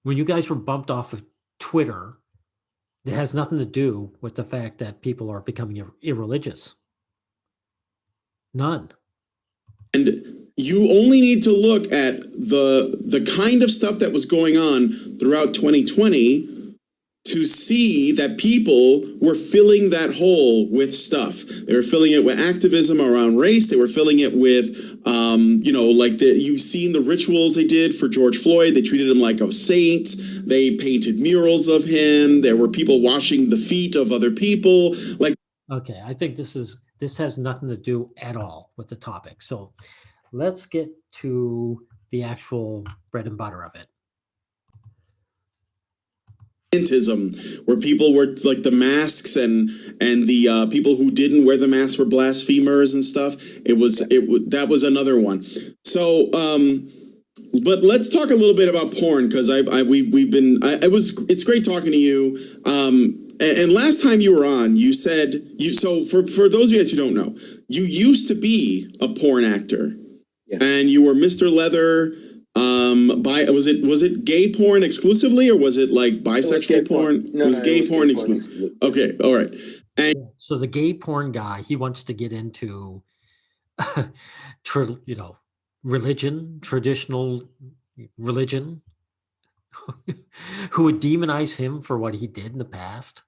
When you guys were bumped off of Twitter, it has nothing to do with the fact that people are becoming irreligious. None. And you only need to look at the kind of stuff that was going on throughout 2020 to see that people were filling that hole with stuff. They were filling it with activism around race. They were filling it with, you've seen the rituals they did for George Floyd. They treated him like a saint. They painted murals of him. There were people washing the feet of other people. Okay, I think this has nothing to do at all with the topic. So let's get to the actual bread and butter of it. where people were like the masks and the people who didn't wear the masks were blasphemers and stuff. That was another one. So but let's talk a little bit about porn, because it's great talking to you. And last time you were on, you said so for those of you guys who don't know, you used to be a porn actor. Yeah. And you were Mr. Leather. Was it gay porn exclusively, or was it like bisexual porn? No, it was gay porn exclusively. Okay, all right. So the gay porn guy, he wants to get into, religion, traditional religion, who would demonize him for what he did in the past.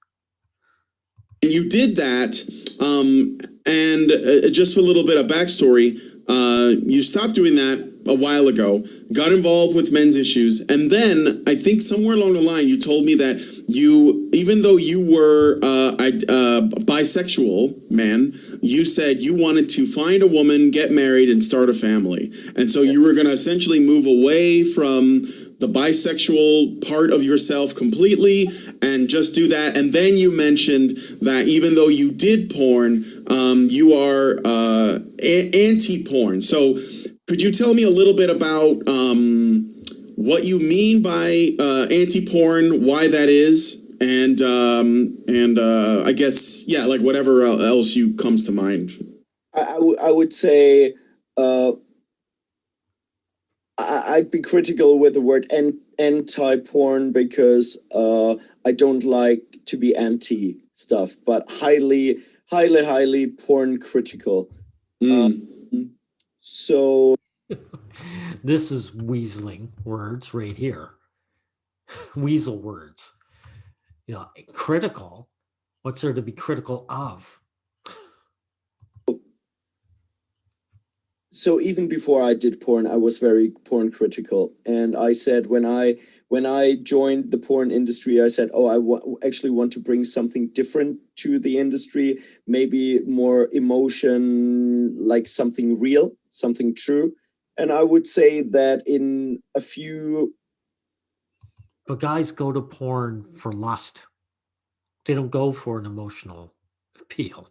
And you did that, and just a little bit of backstory. You stopped doing that a while ago, got involved with men's issues, and then I think somewhere along the line you told me that even though you were a bisexual man, you said you wanted to find a woman, get married, and start a family. And so you were going to essentially move away from the bisexual part of yourself completely and just do that. And then you mentioned that even though you did porn, you are anti-porn. So could you tell me a little bit about what you mean by anti-porn, why that is, and I guess, yeah, like whatever else you comes to mind. I would say I'd be critical with the word anti-porn, because I don't like to be anti stuff, but highly porn critical. So this is weaseling words right here. Weasel words. Critical. What's there to be critical of? So even before I did porn, I was very porn critical, and I said when I joined the porn industry, I said, actually want to bring something different to the industry, maybe more emotion, like something real, something true. And I would say that in a few. But guys go to porn for lust. They don't go for an emotional appeal.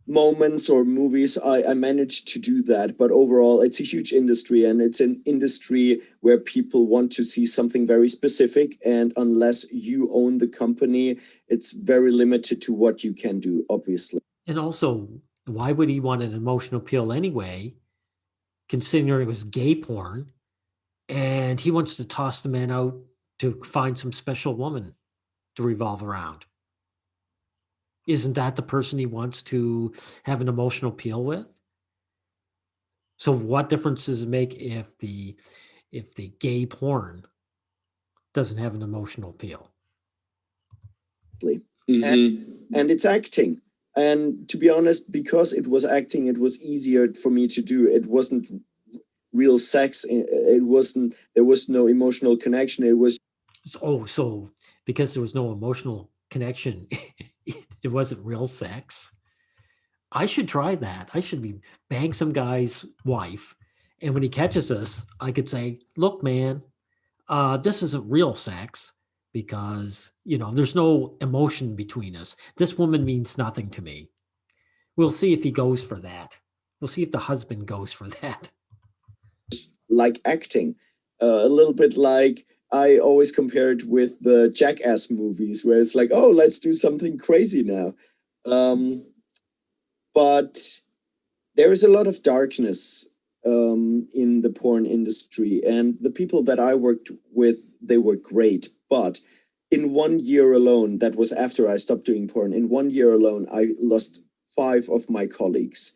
Moments or movies, I managed to do that, but overall it's a huge industry, and it's an industry where people want to see something very specific, and unless you own the company, it's very limited to what you can do, obviously. And also, why would he want an emotional appeal anyway, considering it was gay porn, and he wants to toss the man out to find some special woman to revolve around? Isn't that the person he wants to have an emotional appeal with? So what difference does it make if the gay porn doesn't have an emotional appeal? And it's acting. And to be honest, because it was acting, it was easier for me to do. It wasn't real sex. There was no emotional connection. It was. So because there was no emotional connection, it wasn't real sex. I should try that. I should be bang some guy's wife, and when he catches us, I could say, "Look, man, this isn't real sex because there's no emotion between us. This woman means nothing to me." We'll see if he goes for that. We'll see if the husband goes for that. Like acting, a little bit like. I always compare it with the Jackass movies, where it's like, oh, let's do something crazy now. But there is a lot of darkness in the porn industry, and the people that I worked with, they were great. But in 1 year alone, that was after I stopped doing porn, in 1 year alone, I lost 5 of my colleagues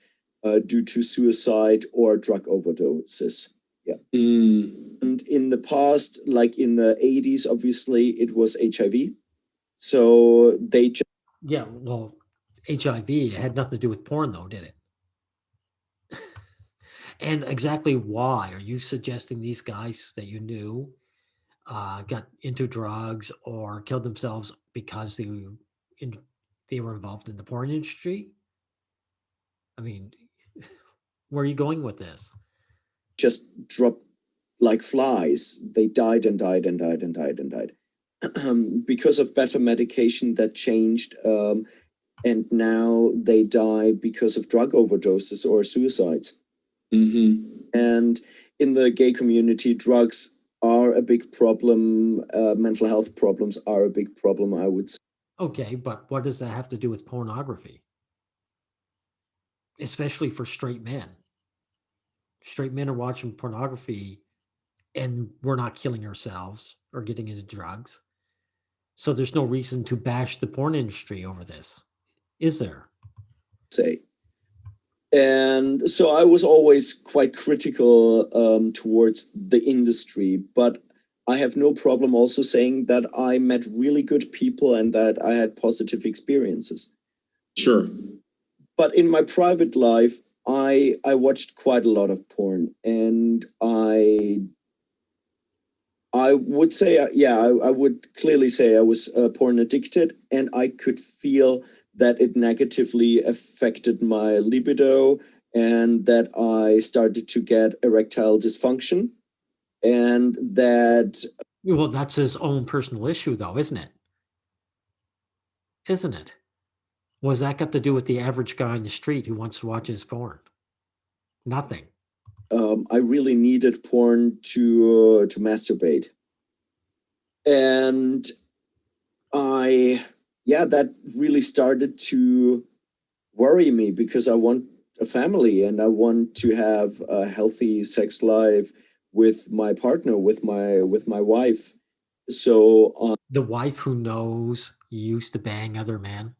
due to suicide or drug overdoses. Yeah. And in the past, like in the 80s, obviously, it was HIV. So they just. Yeah, well, HIV had nothing to do with porn, though, did it? And exactly why are you suggesting these guys that you knew got into drugs or killed themselves because they were involved in the porn industry? I mean, where are you going with this? Just dropped like flies. They died and died and died and died and died. because of better medication that changed, and now they die because of drug overdoses or suicides. And in the gay community, drugs are a big problem. Mental health problems are a big problem, I would say. Okay, but what does that have to do with pornography? Especially for straight men. Straight men are watching pornography and we're not killing ourselves or getting into drugs. So there's no reason to bash the porn industry over this, is there? Say. And so I was always quite critical towards the industry, but I have no problem also saying that I met really good people and that I had positive experiences. Sure. But in my private life, I watched quite a lot of porn, and I would say, I would clearly say I was porn addicted, and I could feel that it negatively affected my libido and that I started to get erectile dysfunction, and that Well, that's his own personal issue, though, isn't it? Isn't it? What's that got to do with the average guy in the street who wants to watch his porn? Nothing. I really needed porn to masturbate, and that really started to worry me because I want a family and I want to have a healthy sex life with my partner, with my wife. So The wife who knows you used to bang other men.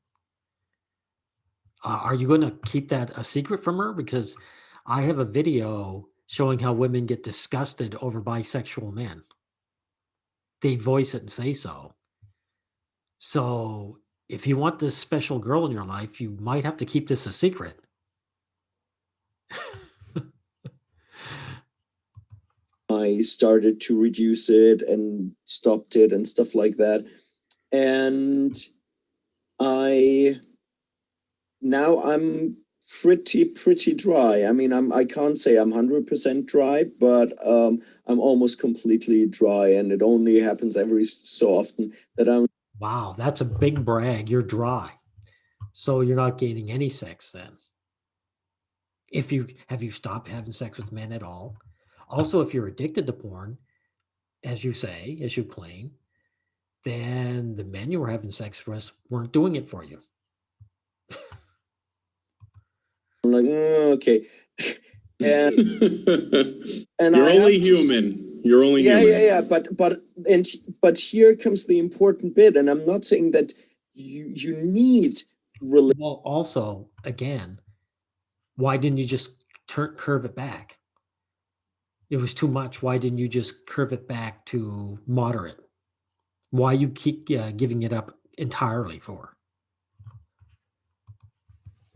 Are you going to keep that a secret from her? Because I have a video showing how women get disgusted over bisexual men. They voice it and say so. So if you want this special girl in your life, you might have to keep this a secret. I started to reduce it and stopped it and stuff like that. And now I'm pretty dry. I mean, I can't say I'm 100% dry, but I'm almost completely dry, and it only happens every so often that I'm. Wow, that's a big brag. You're dry. So you're not gaining any sex then. Have you stopped having sex with men at all? Also, if you're addicted to porn, as you say, as you claim, then the men you were having sex with weren't doing it for you. I'm like, okay. and You're I only have to human. You're only human. Yeah. But here comes the important bit, and I'm not saying that you need religion. Well, also, again, why didn't you just curve it back? It was too much. Why didn't you just curve it back to moderate? Why you keep giving it up entirely for?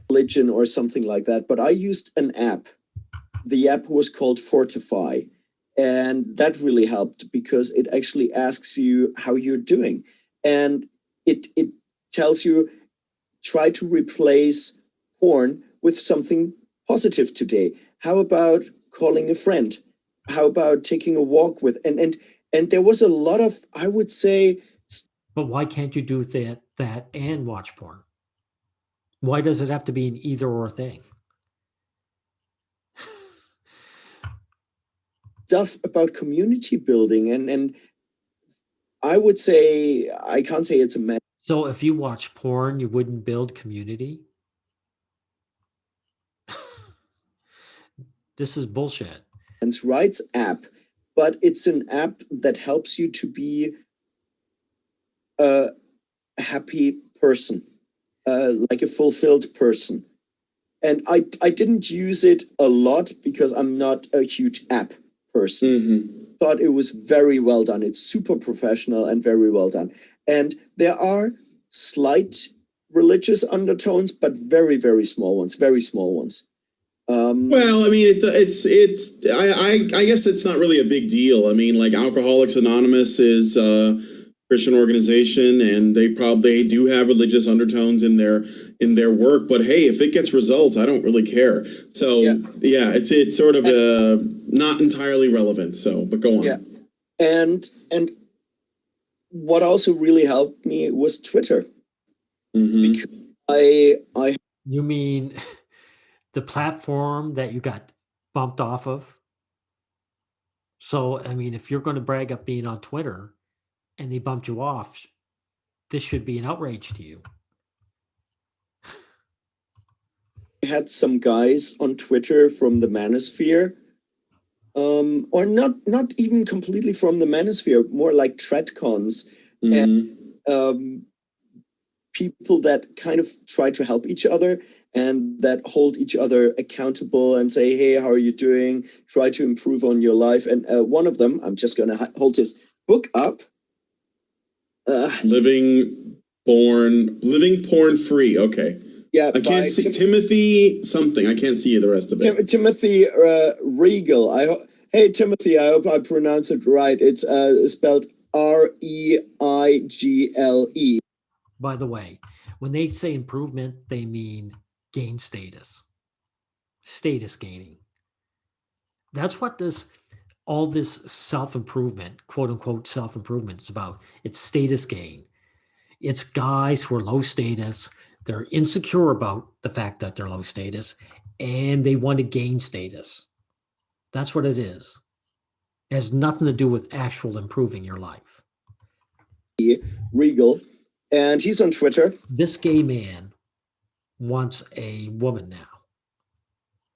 Religion or something like that, but I used an app. The app was called Fortify, and that really helped because it actually asks you how you're doing, and it tells you try to replace porn with something positive today. How about calling a friend? How about taking a walk with and there was a lot of, I would say. But why can't you do that and watch porn? Why does it have to be an either or thing? Stuff about community building, and I would say, I can't say it's a man. So if you watch porn, you wouldn't build community? This is bullshit. Rights app, but it's an app that helps you to be a happy person, like a fulfilled person. And I didn't use it a lot because I'm not a huge app person. Thought it was very well done. It's super professional and very well done. And there are slight religious undertones, but very, very small ones, very small ones. Well, I mean, I guess it's not really a big deal. I mean, like Alcoholics Anonymous is a Christian organization, and they do have religious undertones in their work. But hey, if it gets results, I don't really care. So yeah, it's sort of not entirely relevant. So, but go on. Yeah, and what also really helped me was Twitter. Mhm. Because I You mean the platform that you got bumped off of? So, I mean, if you're going to brag up being on Twitter and they bumped you off, this should be an outrage to you. had some guys on Twitter from the Manosphere, or not even completely from the Manosphere, more like TradCons, Mhm. people that kind of try to help each other and that hold each other accountable and say, hey, how are you doing? Try to improve on your life. And one of them, I'm just going to hold his book up. Living porn free. Okay. Yeah, I can't see Timothy something. I can't see the rest of it. Timothy Regal. Hey Timothy, I hope I pronounce it right. It's spelled Reigle. By the way, when they say improvement, they mean gain status gaining. That's what all this self-improvement, quote unquote self-improvement, is about. It's status gain. It's guys who are low status. They're insecure about the fact that they're low status and they want to gain status. That's what it is. It has nothing to do with actual improving your life. Regal, and he's on Twitter. This gay man wants a woman now.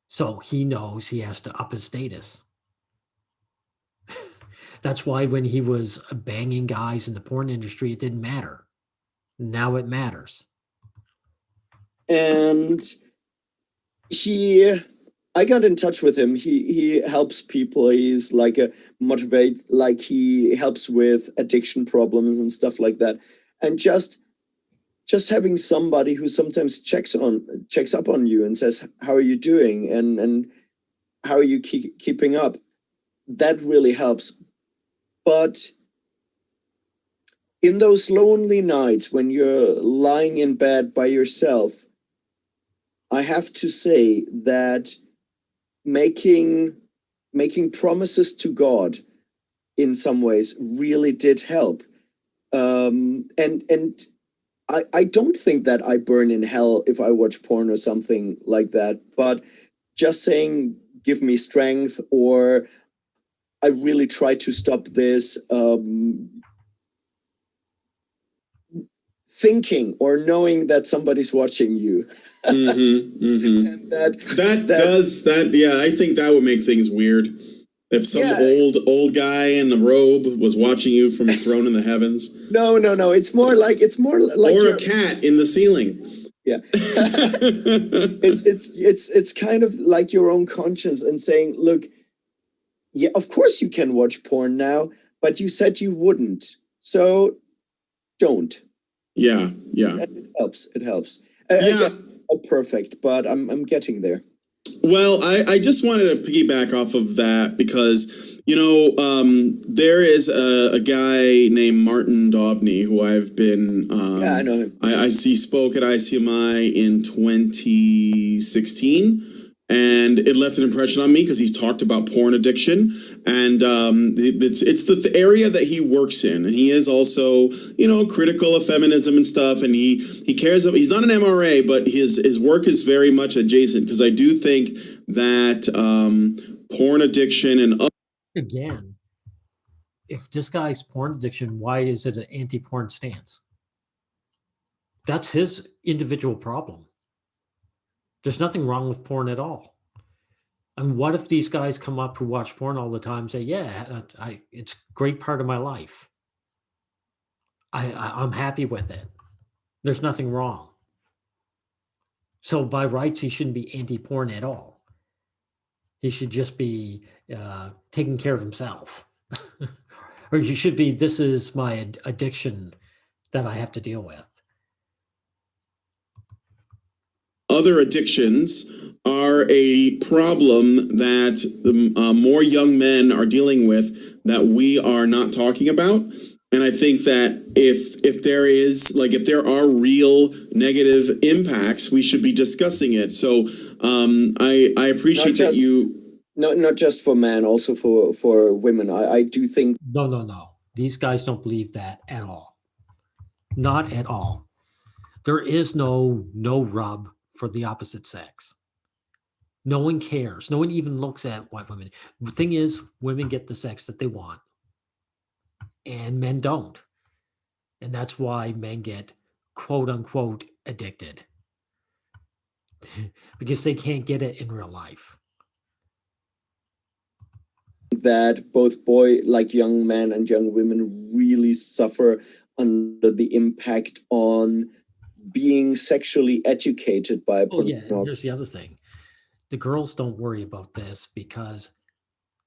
So he knows he has to up his status. That's why when he was banging guys in the porn industry, it didn't matter. Now it matters. And I got in touch with him. He helps people. He's like a like he helps with addiction problems and stuff like that. And just having somebody who sometimes checks up on you and says, how are you doing? And how are you keeping up? That really helps. But in those lonely nights when you're lying in bed by yourself, I have to say that making promises to God in some ways really did help. And I don't think that I burn in hell if I watch porn or something like that, but just saying, give me strength, or I really try to stop this, thinking or knowing that somebody's watching you. Mm-hmm, mm-hmm. And yeah, I think that would make things weird. If some old guy in a robe was watching you from a throne in the heavens. No. It's more like or a cat in the ceiling. Yeah. it's kind of like your own conscience and saying, look, yeah, of course you can watch porn now, but you said you wouldn't. So don't. Yeah. It helps. Yeah. Perfect, but I'm getting there. Well, I just wanted to piggyback off of that because, there is a guy named Martin Daubney who I've been... yeah, I know him. I spoke at ICMI in 2016, and it left an impression on me because he's talked about porn addiction, and it's the area that he works in, and he is also critical of feminism and stuff, and he cares he's not an MRA, but his work is very much adjacent, because I do think that porn addiction and again, if this guy's porn addiction, why is it an anti-porn stance? That's his individual problem. There's nothing wrong with porn at all. And what if these guys come up who watch porn all the time and say, yeah, it's a great part of my life. I'm happy with it. There's nothing wrong. So by rights, he shouldn't be anti-porn at all. He should just be taking care of himself. Or he should be, this is my addiction that I have to deal with. Other addictions are a problem that more young men are dealing with that we are not talking about. And I think that if there are real negative impacts, we should be discussing it. So I appreciate not just for men, also for women. I do think No. These guys don't believe that at all. Not at all. There is no rub for the opposite sex. No one cares. No one even looks at white women. The thing is, women get the sex that they want, and men don't. And that's why men get quote unquote addicted because they can't get it in real life. That both young men and young women really suffer under the impact on being sexually educated by Oh, yeah. And pornography. here's the other thing. The girls don't worry about this because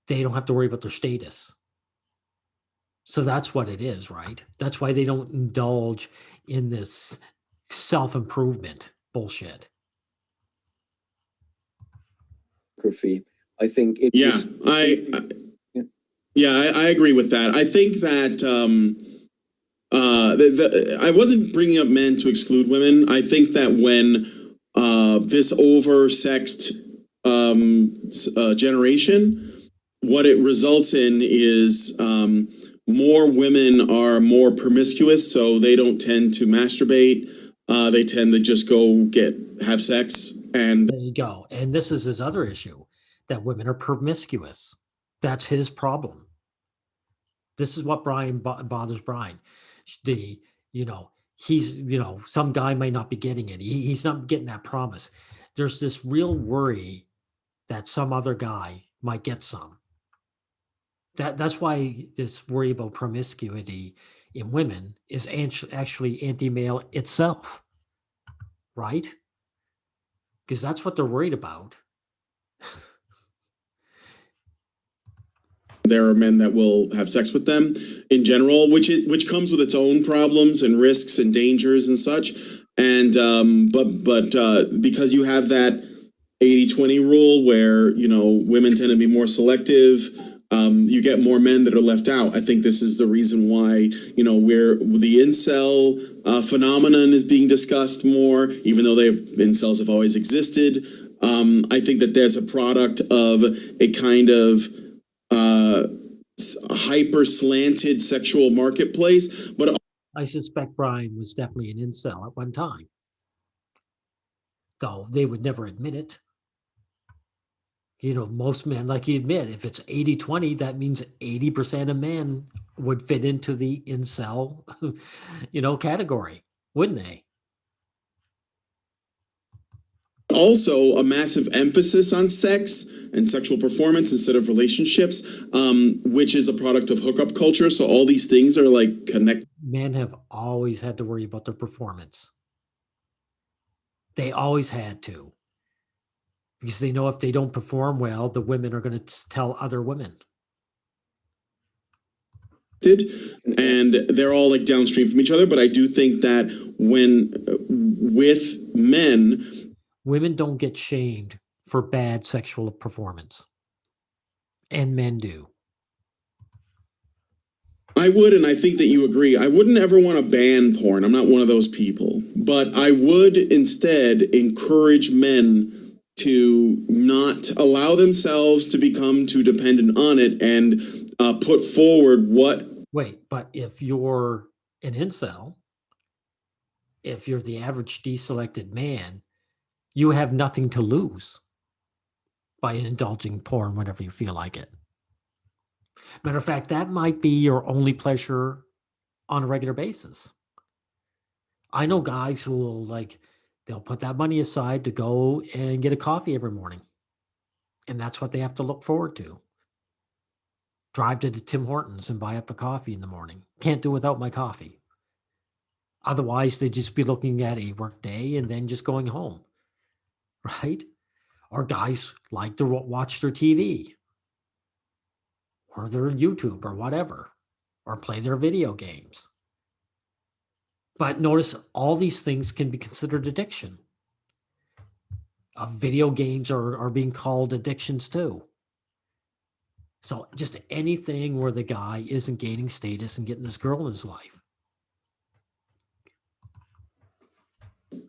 they don't have to worry about their status. So that's what it is, right? That's why they don't indulge in this self-improvement bullshit. I think it Yeah, is- I agree with that. I think that I wasn't bringing up men to exclude women. I think that when this over-sexed generation, what it results in is more women are more promiscuous, so they don't tend to masturbate. They tend to just go have sex, and There you go. And this is his other issue, that women are promiscuous. That's his problem. This is what bothers Brian. He's, some guy might not be getting it. He's not getting that promise. There's this real worry that some other guy might get some. That's why this worry about promiscuity in women is actually anti-male itself, right? Because that's what they're worried about. there are men that will have sex with them in general, which comes with its own problems and risks and dangers and such. And but because you have that 80-20 rule where women tend to be more selective, you get more men that are left out. I think this is the reason why where the incel phenomenon is being discussed more, even though incels have always existed. I think that that's a product of a kind of hyper slanted sexual marketplace. But I suspect Brian was definitely an incel at one time, though they would never admit it. Most men, like you admit, if it's 80-20, that means 80% of men would fit into the incel, category, wouldn't they? Also a massive emphasis on sex and sexual performance instead of relationships, which is a product of hookup culture. So all these things are like connected. Men have always had to worry about their performance. They always had to. Because they know if they don't perform well, the women are going to tell other women. And they're all like downstream from each other. But I do think that with men, women don't get shamed for bad sexual performance, and men do. I would, and I think that you agree, I wouldn't ever want to ban porn. I'm not one of those people. But I would instead encourage men to not allow themselves to become too dependent on it and put forward what... Wait, but if you're an incel, if you're the average deselected man, you have nothing to lose by indulging porn whenever you feel like it. Matter of fact, that might be your only pleasure on a regular basis. I know guys who will they'll put that money aside to go and get a coffee every morning. And that's what they have to look forward to. Drive to the Tim Hortons and buy up a coffee in the morning. Can't do without my coffee. Otherwise, they'd just be looking at a work day and then just going home. Right? Or guys like to watch their TV or their YouTube or whatever, or play their video games. But notice all these things can be considered addiction. Video games are being called addictions too. So just anything where the guy isn't gaining status and getting this girl in his life.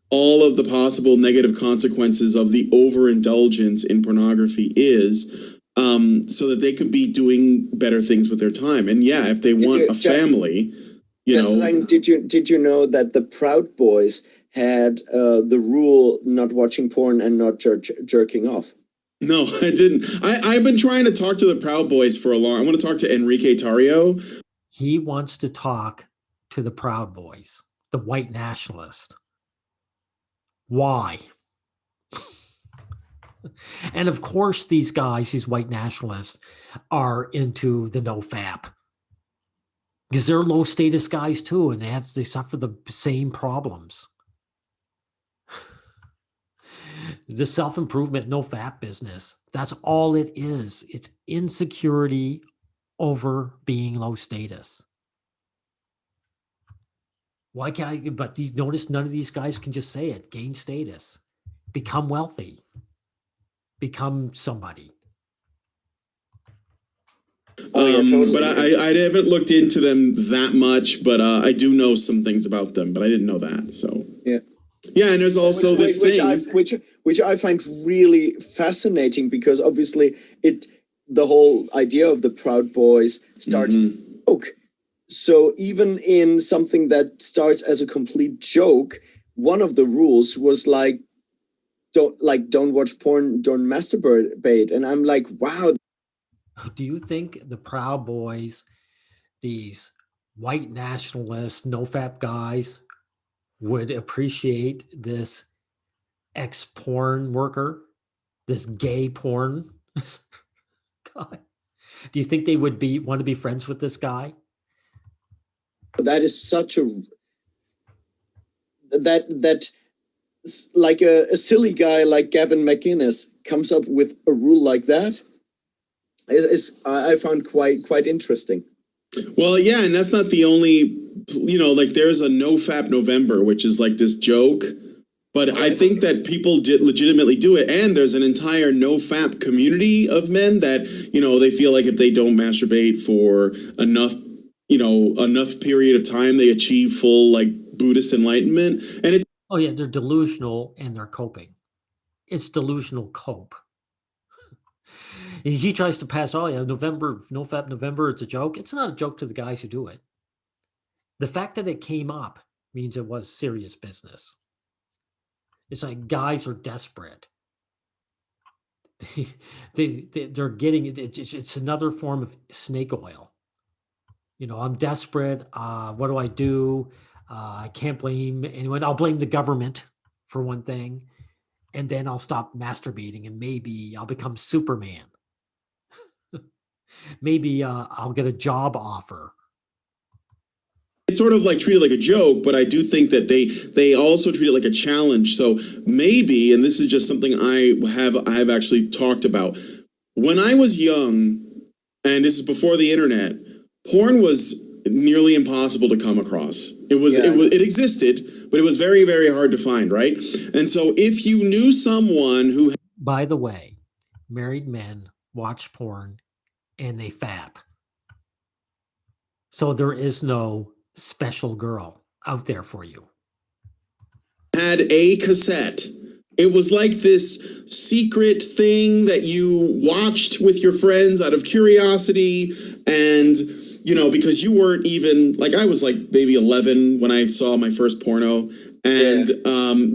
All of the possible negative consequences of the overindulgence in pornography is so that they could be doing better things with their time. And yeah, if they want a family, did you know that the Proud Boys had the rule not watching porn and not jerking off? No, I didn't. I've been trying to talk to the Proud Boys for a long. I want to talk to Enrique Tarrio. He wants to talk to the Proud Boys, the white nationalist. Why? And of course, these guys, these white nationalists, are into the NoFap because they're low status guys too, and they suffer the same problems. The self-improvement, NoFap business, that's all it is. It's insecurity over being low status. Why can't I? But notice none of these guys can just say it. Gain status, become wealthy, become somebody. Totally. But I haven't looked into them that much, but I do know some things about them, but I didn't know that. So yeah, and there's also this thing which I find really fascinating, because obviously the whole idea of the Proud Boys starts joke. So even in something that starts as a complete joke, one of the rules was don't watch porn, don't masturbate, and I'm like, wow. Do you think the Proud Boys, these white nationalist, NoFap guys, would appreciate this ex-porn worker, this gay porn guy? Do you think they would want to be friends with this guy? That is such a like a silly guy like Gavin McInnes comes up with a rule like that. I found quite interesting. Well, yeah, and that's not the only, like there's a NoFap November, which is like this joke, but I think that people legitimately do it, and there's an entire NoFap community of men that, they feel like if they don't masturbate for enough period of time, they achieve full like Buddhist enlightenment, and it's they're delusional and they're coping. It's delusional cope. He tries to pass, November, NoFap November, it's a joke. It's not a joke to the guys who do it. The fact that it came up means it was serious business. It's like guys are desperate. They're getting it. It's another form of snake oil. I'm desperate. What do I do? I can't blame anyone. I'll blame the government for one thing. And then I'll stop masturbating and maybe I'll become Superman. Maybe I'll get a job offer. It's sort of like treated like a joke, but I do think that they also treat it like a challenge. So maybe, and this is just something I have actually talked about. When I was young, and this is before the internet, porn was nearly impossible to come across. It existed, but it was very, very hard to find, right? And so if you knew someone who... By the way, married men watch porn and they fap. So there is no special girl out there for you. Had a cassette. It was like this secret thing that you watched with your friends out of curiosity, and because you weren't even, like, I was like maybe 11 when I saw my first porno, and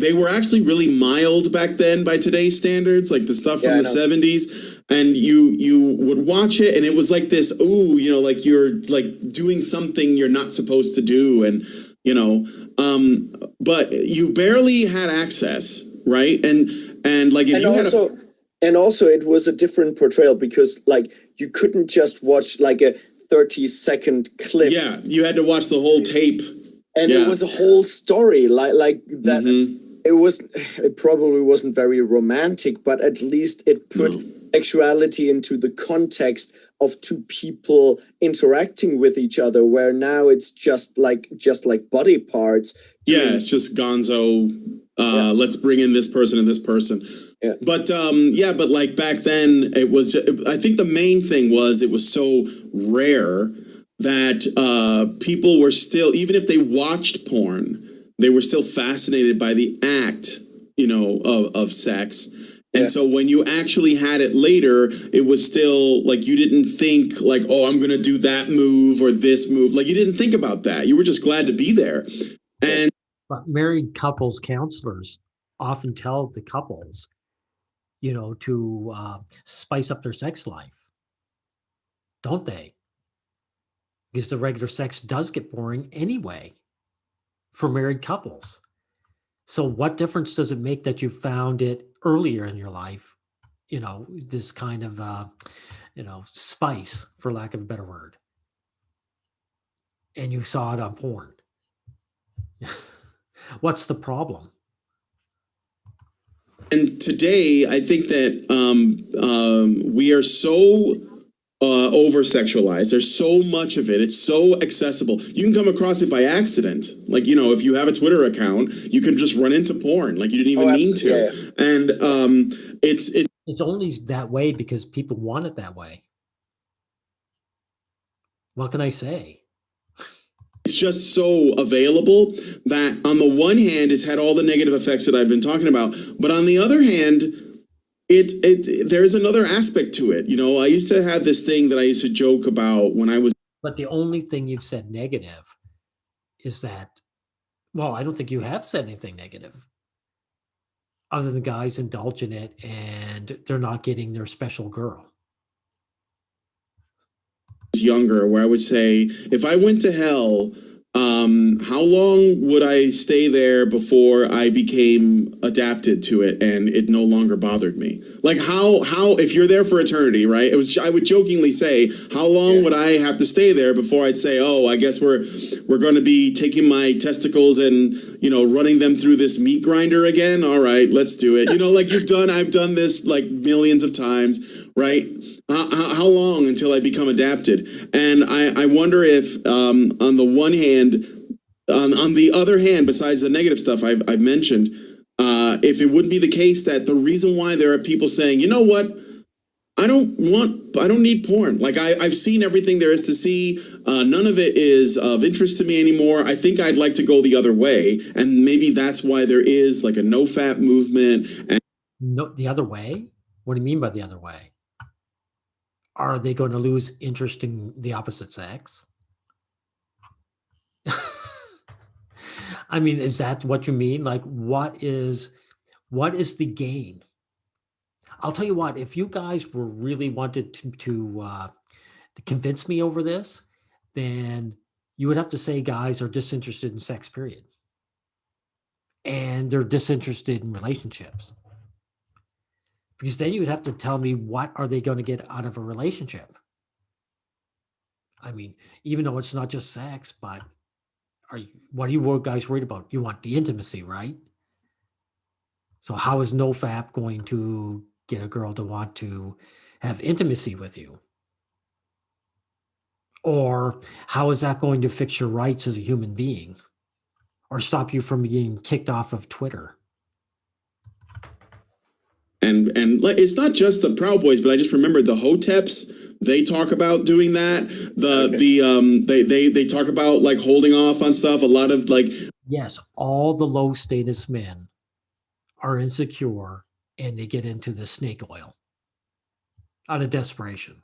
they were actually really mild back then by today's standards, like the stuff from the 70s. And you would watch it, and it was like this, like you're like doing something you're not supposed to do, and but you barely had access, right? And like if and also it was a different portrayal, because like you couldn't just watch like a 30-second clip. Yeah, you had to watch the whole tape, and it was a whole story like that. It probably wasn't very romantic, but at least it put sexuality into the context of two people interacting with each other, where now it's just like body parts. It's just gonzo. Let's bring in this person and this person. Yeah. But but like back then it was, I think the main thing was it was so rare that people were still, even if they watched porn, they were still fascinated by the act, of sex. And Yeah. so when you actually had it later, it was still like you didn't think like, oh, I'm gonna do that move or this move. Like you didn't think about that. You were just glad to be there. And But married couples counselors often tell the couples, to spice up their sex life, don't they? Because the regular sex does get boring anyway for married couples. So what difference does it make that you found it earlier in your life? This kind of spice, for lack of a better word, and you saw it on porn. What's the problem? And today, I think that we are so over sexualized. There's so much of it. It's so accessible. You can come across it by accident. Like, if you have a Twitter account, you can just run into porn. Like you didn't even mean to. Yeah. And It's only that way because people want it that way. What can I say? it's just so available that on the one hand, it's had all the negative effects that I've been talking about. But on the other hand, there's another aspect to it. I used to have this thing that I used to joke about when I was. But the only thing you've said negative is that, well, I don't think you have said anything negative other than guys indulge in it and they're not getting their special girl. Younger, where I would say, if I went to hell, how long would I stay there before I became adapted to it and it no longer bothered me? Like how if you're there for eternity, right? I would jokingly say, how long would I have to stay there before I'd say, oh, I guess we're going to be taking my testicles and running them through this meat grinder again. All right, let's do it. Like I've done this like millions of times, right? How long until I become adapted? And I wonder if on the one hand, on the other hand, besides the negative stuff I've mentioned, if it would be the case that the reason why there are people saying, you know what, I don't need porn. Like I've seen everything there is to see. None of it is of interest to me anymore. I think I'd like to go the other way. And maybe that's why there is like a no-fap movement. And No, the other way? What do you mean by the other way? Are they going to lose interest in the opposite sex? I mean, is that what you mean? Like, what is the gain? I'll tell you what, if you guys were really wanted to convince me over this, then you would have to say guys are disinterested in sex, period. And they're disinterested in relationships. Because then you would have to tell me what are they going to get out of a relationship? I mean, even though it's not just sex, but what are you guys worried about? You want the intimacy, right? So how is NoFap going to get a girl to want to have intimacy with you? Or how is that going to fix your rights as a human being? Or stop you from being kicked off of Twitter? And it's not just the Proud Boys, but I just remembered the Hoteps. They talk about doing that. They talk about like holding off on stuff. A lot of like, yes, all the low status men are insecure and they get into the snake oil out of desperation.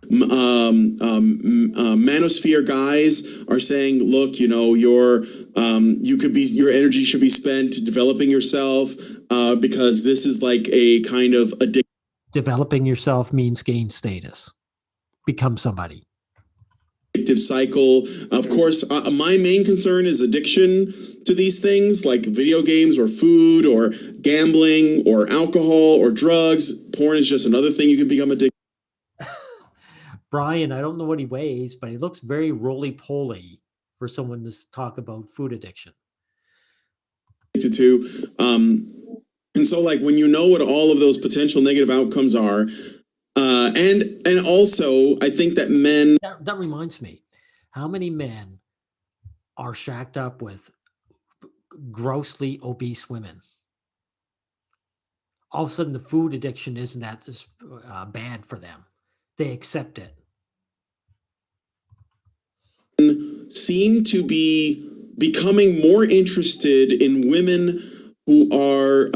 Manosphere guys are saying, look, your energy should be spent developing yourself because this is like a kind of addiction. Developing yourself means gain status, become somebody. Addictive cycle. Of course, my main concern is addiction to these things like video games or food or gambling or alcohol or drugs. Porn is just another thing you can become addicted. Brian, I don't know what he weighs, but he looks very roly-poly for someone to talk about food addiction. To and so like when you know what all of those potential negative outcomes are, and also I think that men. That reminds me, how many men are shacked up with grossly obese women? All of a sudden, the food addiction isn't that bad for them. They accept it. Seem to be becoming more interested in women who are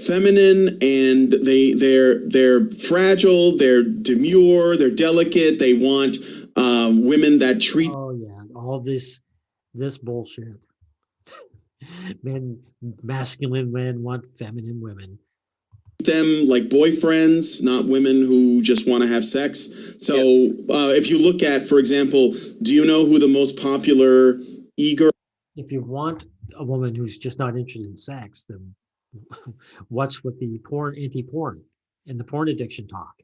feminine, and they're fragile, they're demure, they're delicate. They want women that treat Oh yeah, all this bullshit. Masculine men want feminine women. them like boyfriends, not women who just want to have sex. So if you look at, for example, do you know who the most popular e-girl? If you want a woman who's just not interested in sex, then what's with the anti-porn and the porn addiction talk?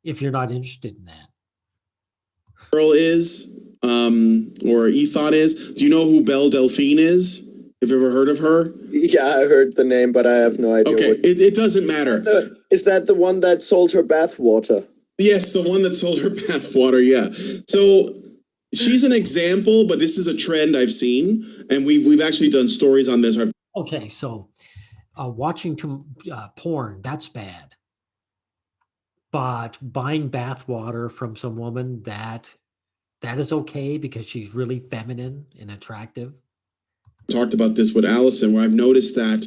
If you're not interested in that. Girl is, or e-thought is. Do you know who Belle Delphine is? Have you ever heard of her? Yeah, I heard the name, but I have no idea. Okay, it doesn't matter. Is that the one that sold her bathwater? Yes, the one that sold her bathwater, yeah. So she's an example, but this is a trend I've seen, and we've actually done stories on this. Okay, so watching porn, that's bad. But buying bathwater from some woman, that is okay because she's really feminine and attractive. Talked about this with Allison, where I've noticed that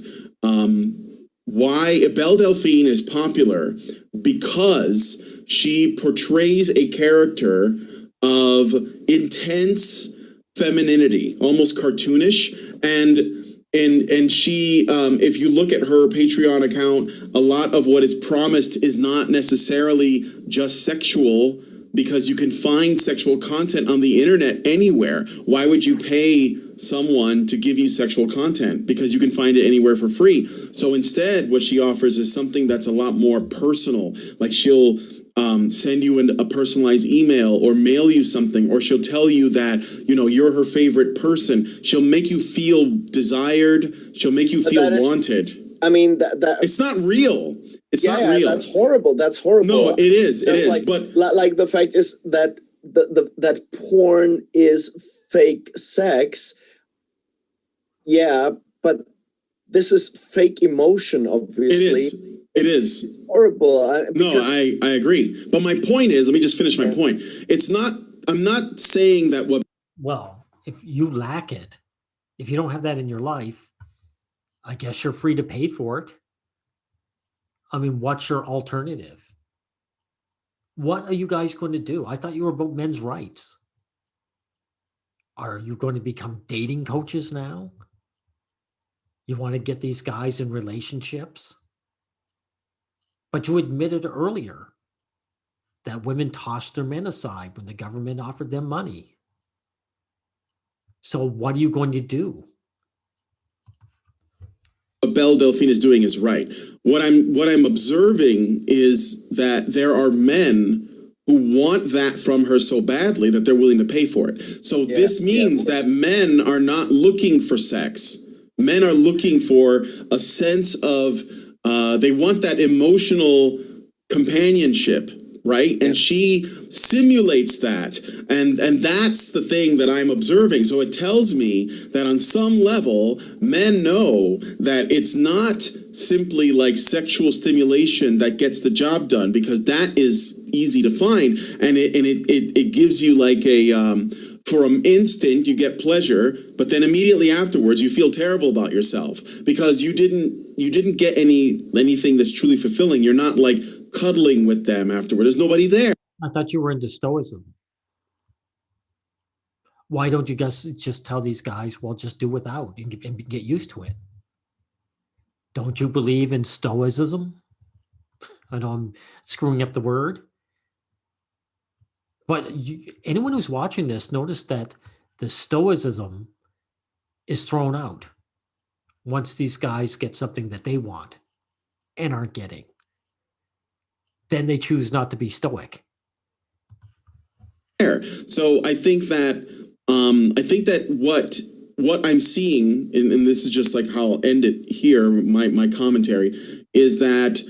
why Belle Delphine is popular because she portrays a character of intense femininity, almost cartoonish, and she if you look at her Patreon account, a lot of what is promised is not necessarily just sexual, because you can find sexual content on the internet anywhere. Why would you pay someone to give you sexual content? Because you can find it anywhere for free. So instead, what she offers is something that's a lot more personal. Like she'll send you a personalized email or mail you something, or she'll tell you that, you know, you're her favorite person. She'll make you feel desired. She'll make you feel wanted. I mean, it's not real. It's not real. That's horrible. That's horrible. No, it is. It is. Like, but like the fact is that that porn is fake sex. Yeah, but this is fake emotion, obviously. It is. It's horrible. I agree. But my point is, let me just finish my point. It's not, I'm not saying that what. Well, if you lack it, if you don't have that in your life, I guess you're free to pay for it. I mean, what's your alternative? What are you guys going to do? I thought you were about men's rights. Are you going to become dating coaches now? You want to get these guys in relationships? But you admitted earlier that women tossed their men aside when the government offered them money. So what are you going to do? What Belle Delphine is doing is right. What I'm observing is that there are men who want that from her so badly that they're willing to pay for it. So this means that men are not looking for sex. Men are looking for a sense of they want that emotional companionship, right? And she simulates that, and that's the thing that I'm observing. So it tells me that on some level, men know that it's not simply like sexual stimulation that gets the job done, because that is easy to find, and it gives you like a for an instant you get pleasure, but then immediately afterwards you feel terrible about yourself because you didn't get anything that's truly fulfilling. You're not like cuddling with them afterward. There's nobody there. I thought you were into stoicism. Why don't you guys just tell these guys, well, just do without and get used to it? Don't you believe in stoicism? I know I'm screwing up the word. But anyone who's watching this, notice that the stoicism is thrown out once these guys get something that they want and aren't getting. Then they choose not to be stoic. So I think that what I'm seeing, and this is just like how I'll end it here, my commentary, is that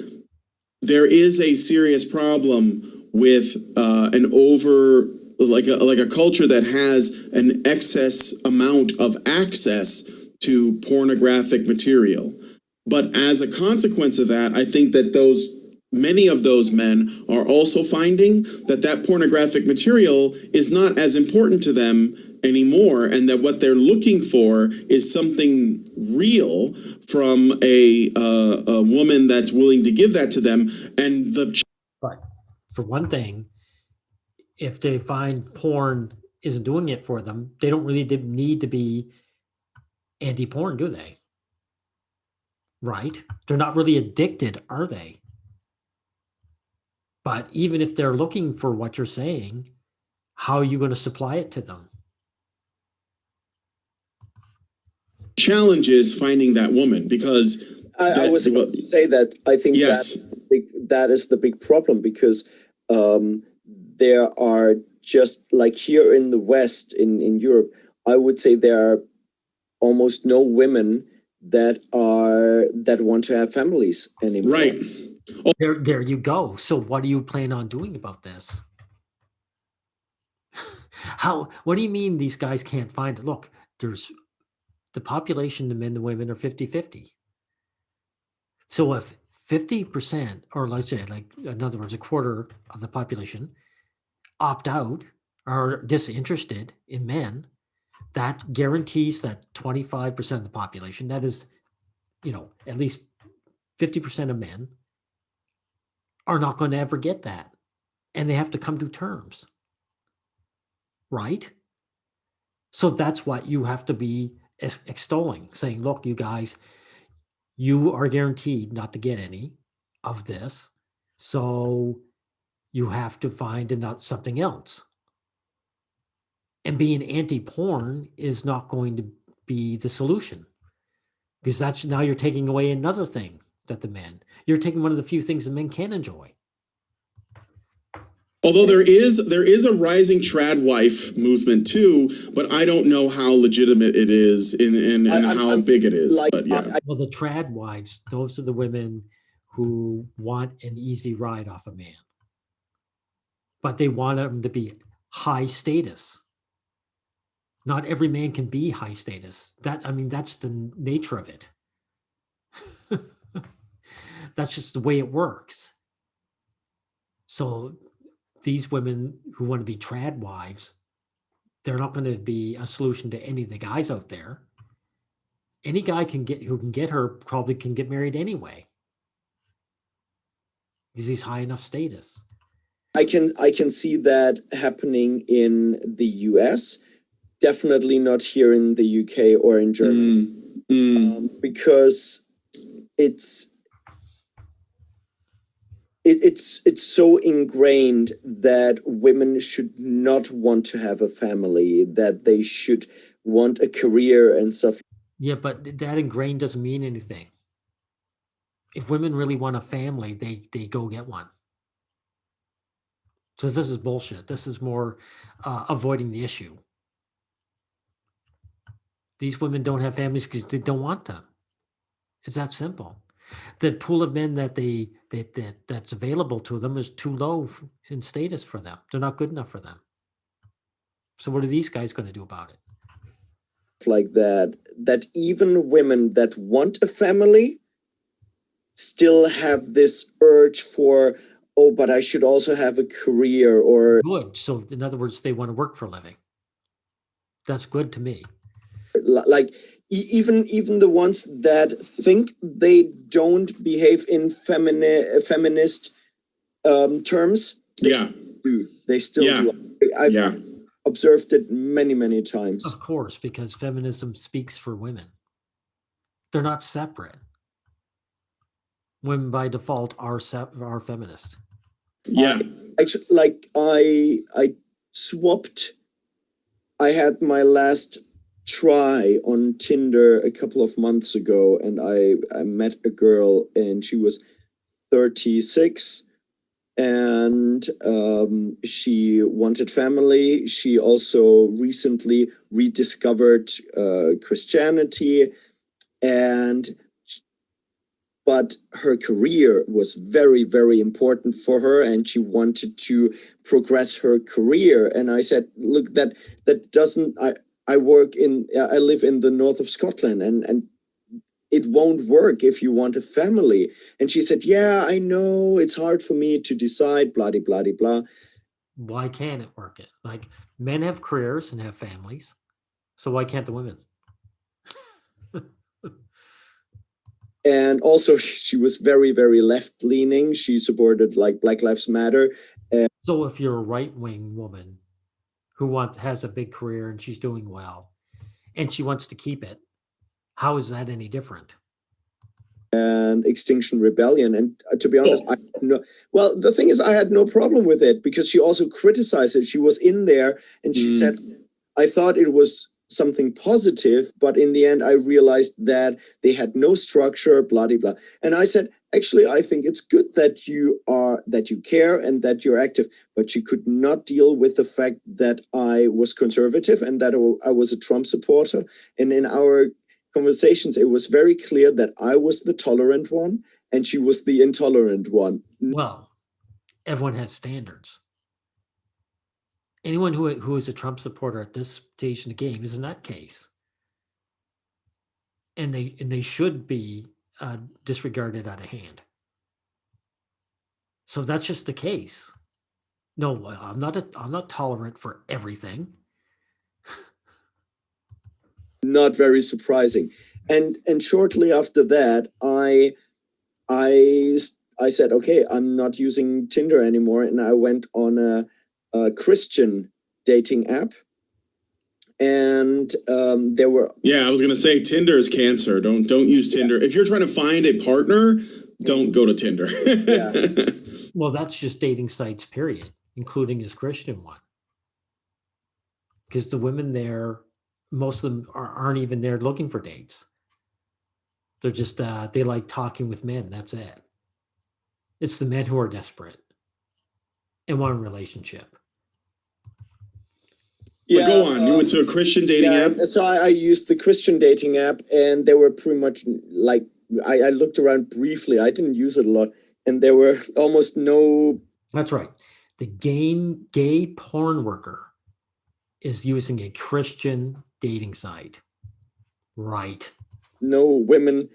there is a serious problem with a culture that has an excess amount of access to pornographic material. But as a consequence of that, I think that many of those men are also finding that pornographic material is not as important to them anymore, and that what they're looking for is something real from a woman that's willing to give that to them. And the But for one thing, if they find porn isn't doing it for them, they don't really need to be anti-porn, do they? Right? They're not really addicted, are they? But even if they're looking for what you're saying, how are you going to supply it to them? challenge is finding that woman, because I was about to say that I think yes, that is the big problem, because there are, just like here in the West, in Europe, I would say there are almost no women that want to have families anymore. right. There you go. So what do you plan on doing about this? What do you mean these guys can't find it? Look, there's the population, the men and women are 50-50. So if 50%, or let's say, like, in other words, a quarter of the population opt out or are disinterested in men, that guarantees that 25% of the population, that is, at least 50% of men, are not going to ever get that. And they have to come to terms. Right? So that's what you have to be extolling, saying, look, you guys, you are guaranteed not to get any of this. So you have to find something else. And being anti-porn is not going to be the solution, because that's, now you're taking away another thing that you're taking one of the few things that men can enjoy. Although there is a rising trad wife movement too, but I don't know how legitimate it is and how big it is. Like, but yeah. Well, the trad wives, those are the women who want an easy ride off a man, but they want them to be high status. Not every man can be high status. That's the nature of it. That's just the way it works. So these women who want to be trad wives, they're not going to be a solution to any of the guys out there. Any guy who can get her probably can get married anyway, because he's high enough status. I can see that happening in the US, definitely not here in the UK or in Germany, because it's so ingrained that women should not want to have a family, that they should want a career and stuff. Yeah, but that ingrained doesn't mean anything. If women really want a family, they go get one. So this is bullshit. This is more avoiding the issue. These women don't have families because they don't want them. It's that simple. The pool of men that's available to them is too low in status for them. They're not good enough for them. So what are these guys going to do about it? Like that even women that want a family still have this urge for, oh, but I should also have a career, or good. So in other words, they want to work for a living. That's good to me. Like even the ones that think they don't behave in feminist terms, they still do. I've observed it many times. Of course, because feminism speaks for women. They're not separate. Women by default are feminist. Yeah. Actually, like I swapped. I had my last try on Tinder a couple of months ago, and I met a girl, and she was 36, and she wanted family. She also recently rediscovered Christianity, but her career was very important for her, and she wanted to progress her career. And I said, look, that doesn't, I live in the north of Scotland, and it won't work if you want a family. And she said, yeah, I know, it's hard for me to decide, blah, blah, blah, blah. why can't it work? It like men have careers and have families, so why can't the women? And also, she was very, very left leaning. She supported like Black Lives Matter. So if you're a right wing woman who has a big career and she's doing well, and she wants to keep it, how is that any different? And Extinction Rebellion. And to be honest, well, the thing is, I had no problem with it because she also criticized it. She was in there and she said, I thought it was something positive, but in the end, I realized that they had no structure, blah, blah, blah. And I said, actually, I think it's good that you care and that you're active, but she could not deal with the fact that I was conservative and that I was a Trump supporter. And in our conversations, it was very clear that I was the tolerant one and she was the intolerant one. Well, everyone has standards. Anyone who is a Trump supporter at this stage in the game is in that case, and they should be disregarded out of hand. So that's just the case. No, I'm not tolerant for everything. Not very surprising. And shortly after that, I said, okay, I'm not using Tinder anymore, and I went on a Christian dating app. And there were I was gonna say Tinder is cancer. Don't use Tinder if you're trying to find a partner. Don't go to Tinder. Well, that's just dating sites, period, including his Christian one, because the women there, most of them aren't even there looking for dates. They're just they like talking with men. That's it. It's the men who are desperate and want a relationship. But go on. You went to a Christian dating app? So I used the Christian dating app, and they were pretty much like, I looked around briefly. I didn't use it a lot, and there were almost no. That's right. The gay porn worker is using a Christian dating site. Right. No women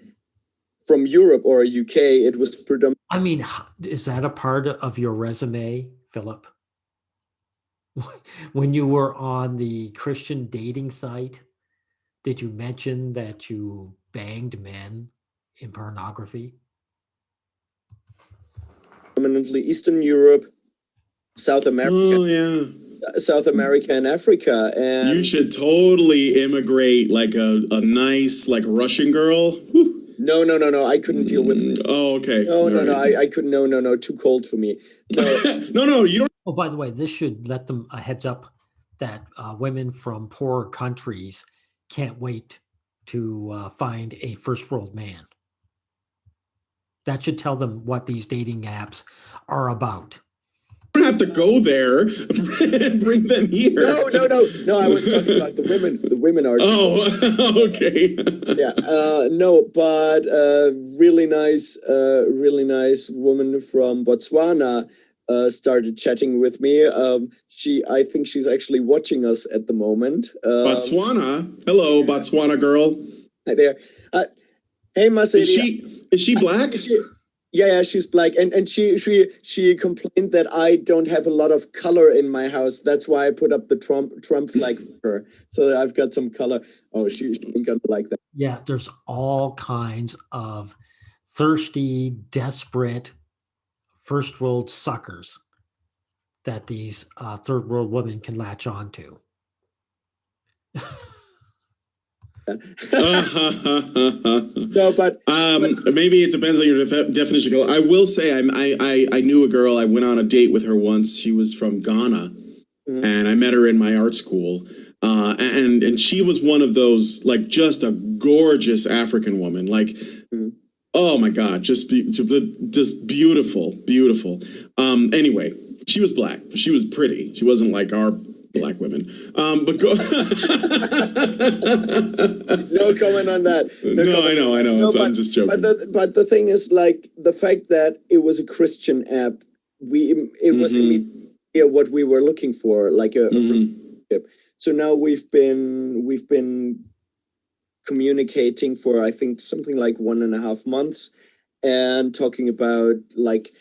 from Europe or UK. It was predominantly. I mean, is that a part of your resume, Philip? When you were on the Christian dating site, did you mention that you banged men in pornography? Predominantly Eastern Europe, South America. Oh yeah. South America and Africa, and you should totally immigrate like a nice like Russian girl. Whew. No. I couldn't deal with it. Oh, okay. No. I couldn't. No. Too cold for me. No. No. You don't. Oh, by the way, this should let them a heads up that women from poorer countries can't wait to find a first world man. That should tell them what these dating apps are about. You don't have to go there and bring them here. No. I was talking about the women. The women are. Oh, okay. No, but really nice woman from Botswana started chatting with me. I think she's actually watching us at the moment. Botswana. Hello, Botswana girl. Hi there. Hey, Mercedes. Is she black? Yeah, she's black, and she complained that I don't have a lot of color in my house. That's why I put up the Trump flag for her, so that I've got some color. Oh, she's gonna like that. Yeah, there's all kinds of thirsty, desperate, first world suckers that these third world women can latch on to. No, but maybe it depends on your definition. I will say I knew a girl. I went on a date with her once. She was from Ghana, and I met her in my art school. And she was one of those, like, just a gorgeous African woman. Like, oh my God, just beautiful. Anyway, she was black. She was pretty. She wasn't like our black women. But go. No comment on that. I know. No, I'm just joking. But the thing is, like, the fact that it was a Christian app, it was immediately what we were looking for, like a relationship. So now we've been communicating for, I think, something like 1.5 months, and talking about like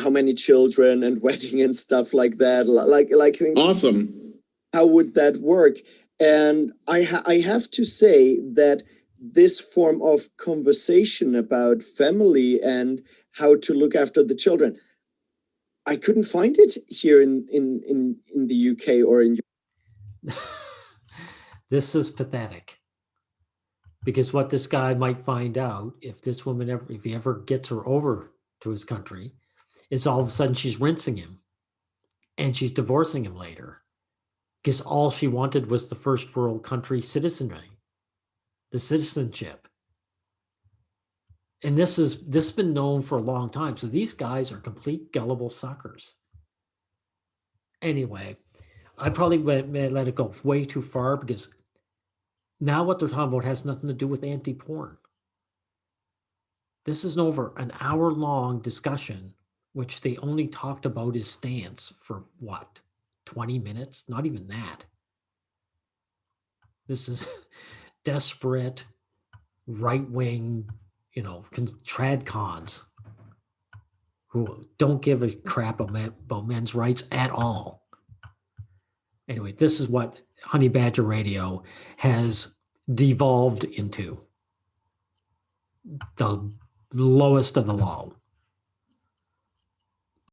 how many children and wedding and stuff like that. Like Awesome. how would that work? And I have to say that this form of conversation about family and how to look after the children, I couldn't find it here in the UK or in. This is pathetic. Because what this guy might find out, if this woman if he ever gets her over to his country, is all of a sudden she's rinsing him and she's divorcing him later. Because all she wanted was the first world country citizenry, the citizenship. And this has been known for a long time. So these guys are complete gullible suckers. Anyway, I probably may let it go way too far, because now what they're talking about has nothing to do with anti-porn. This is over an hour-long discussion, which they only talked about his stance for what, 20 minutes? Not even that. This is desperate, right-wing, trad cons who don't give a crap about men's rights at all. Anyway, this is what Honey Badger Radio has devolved into. The lowest of the low.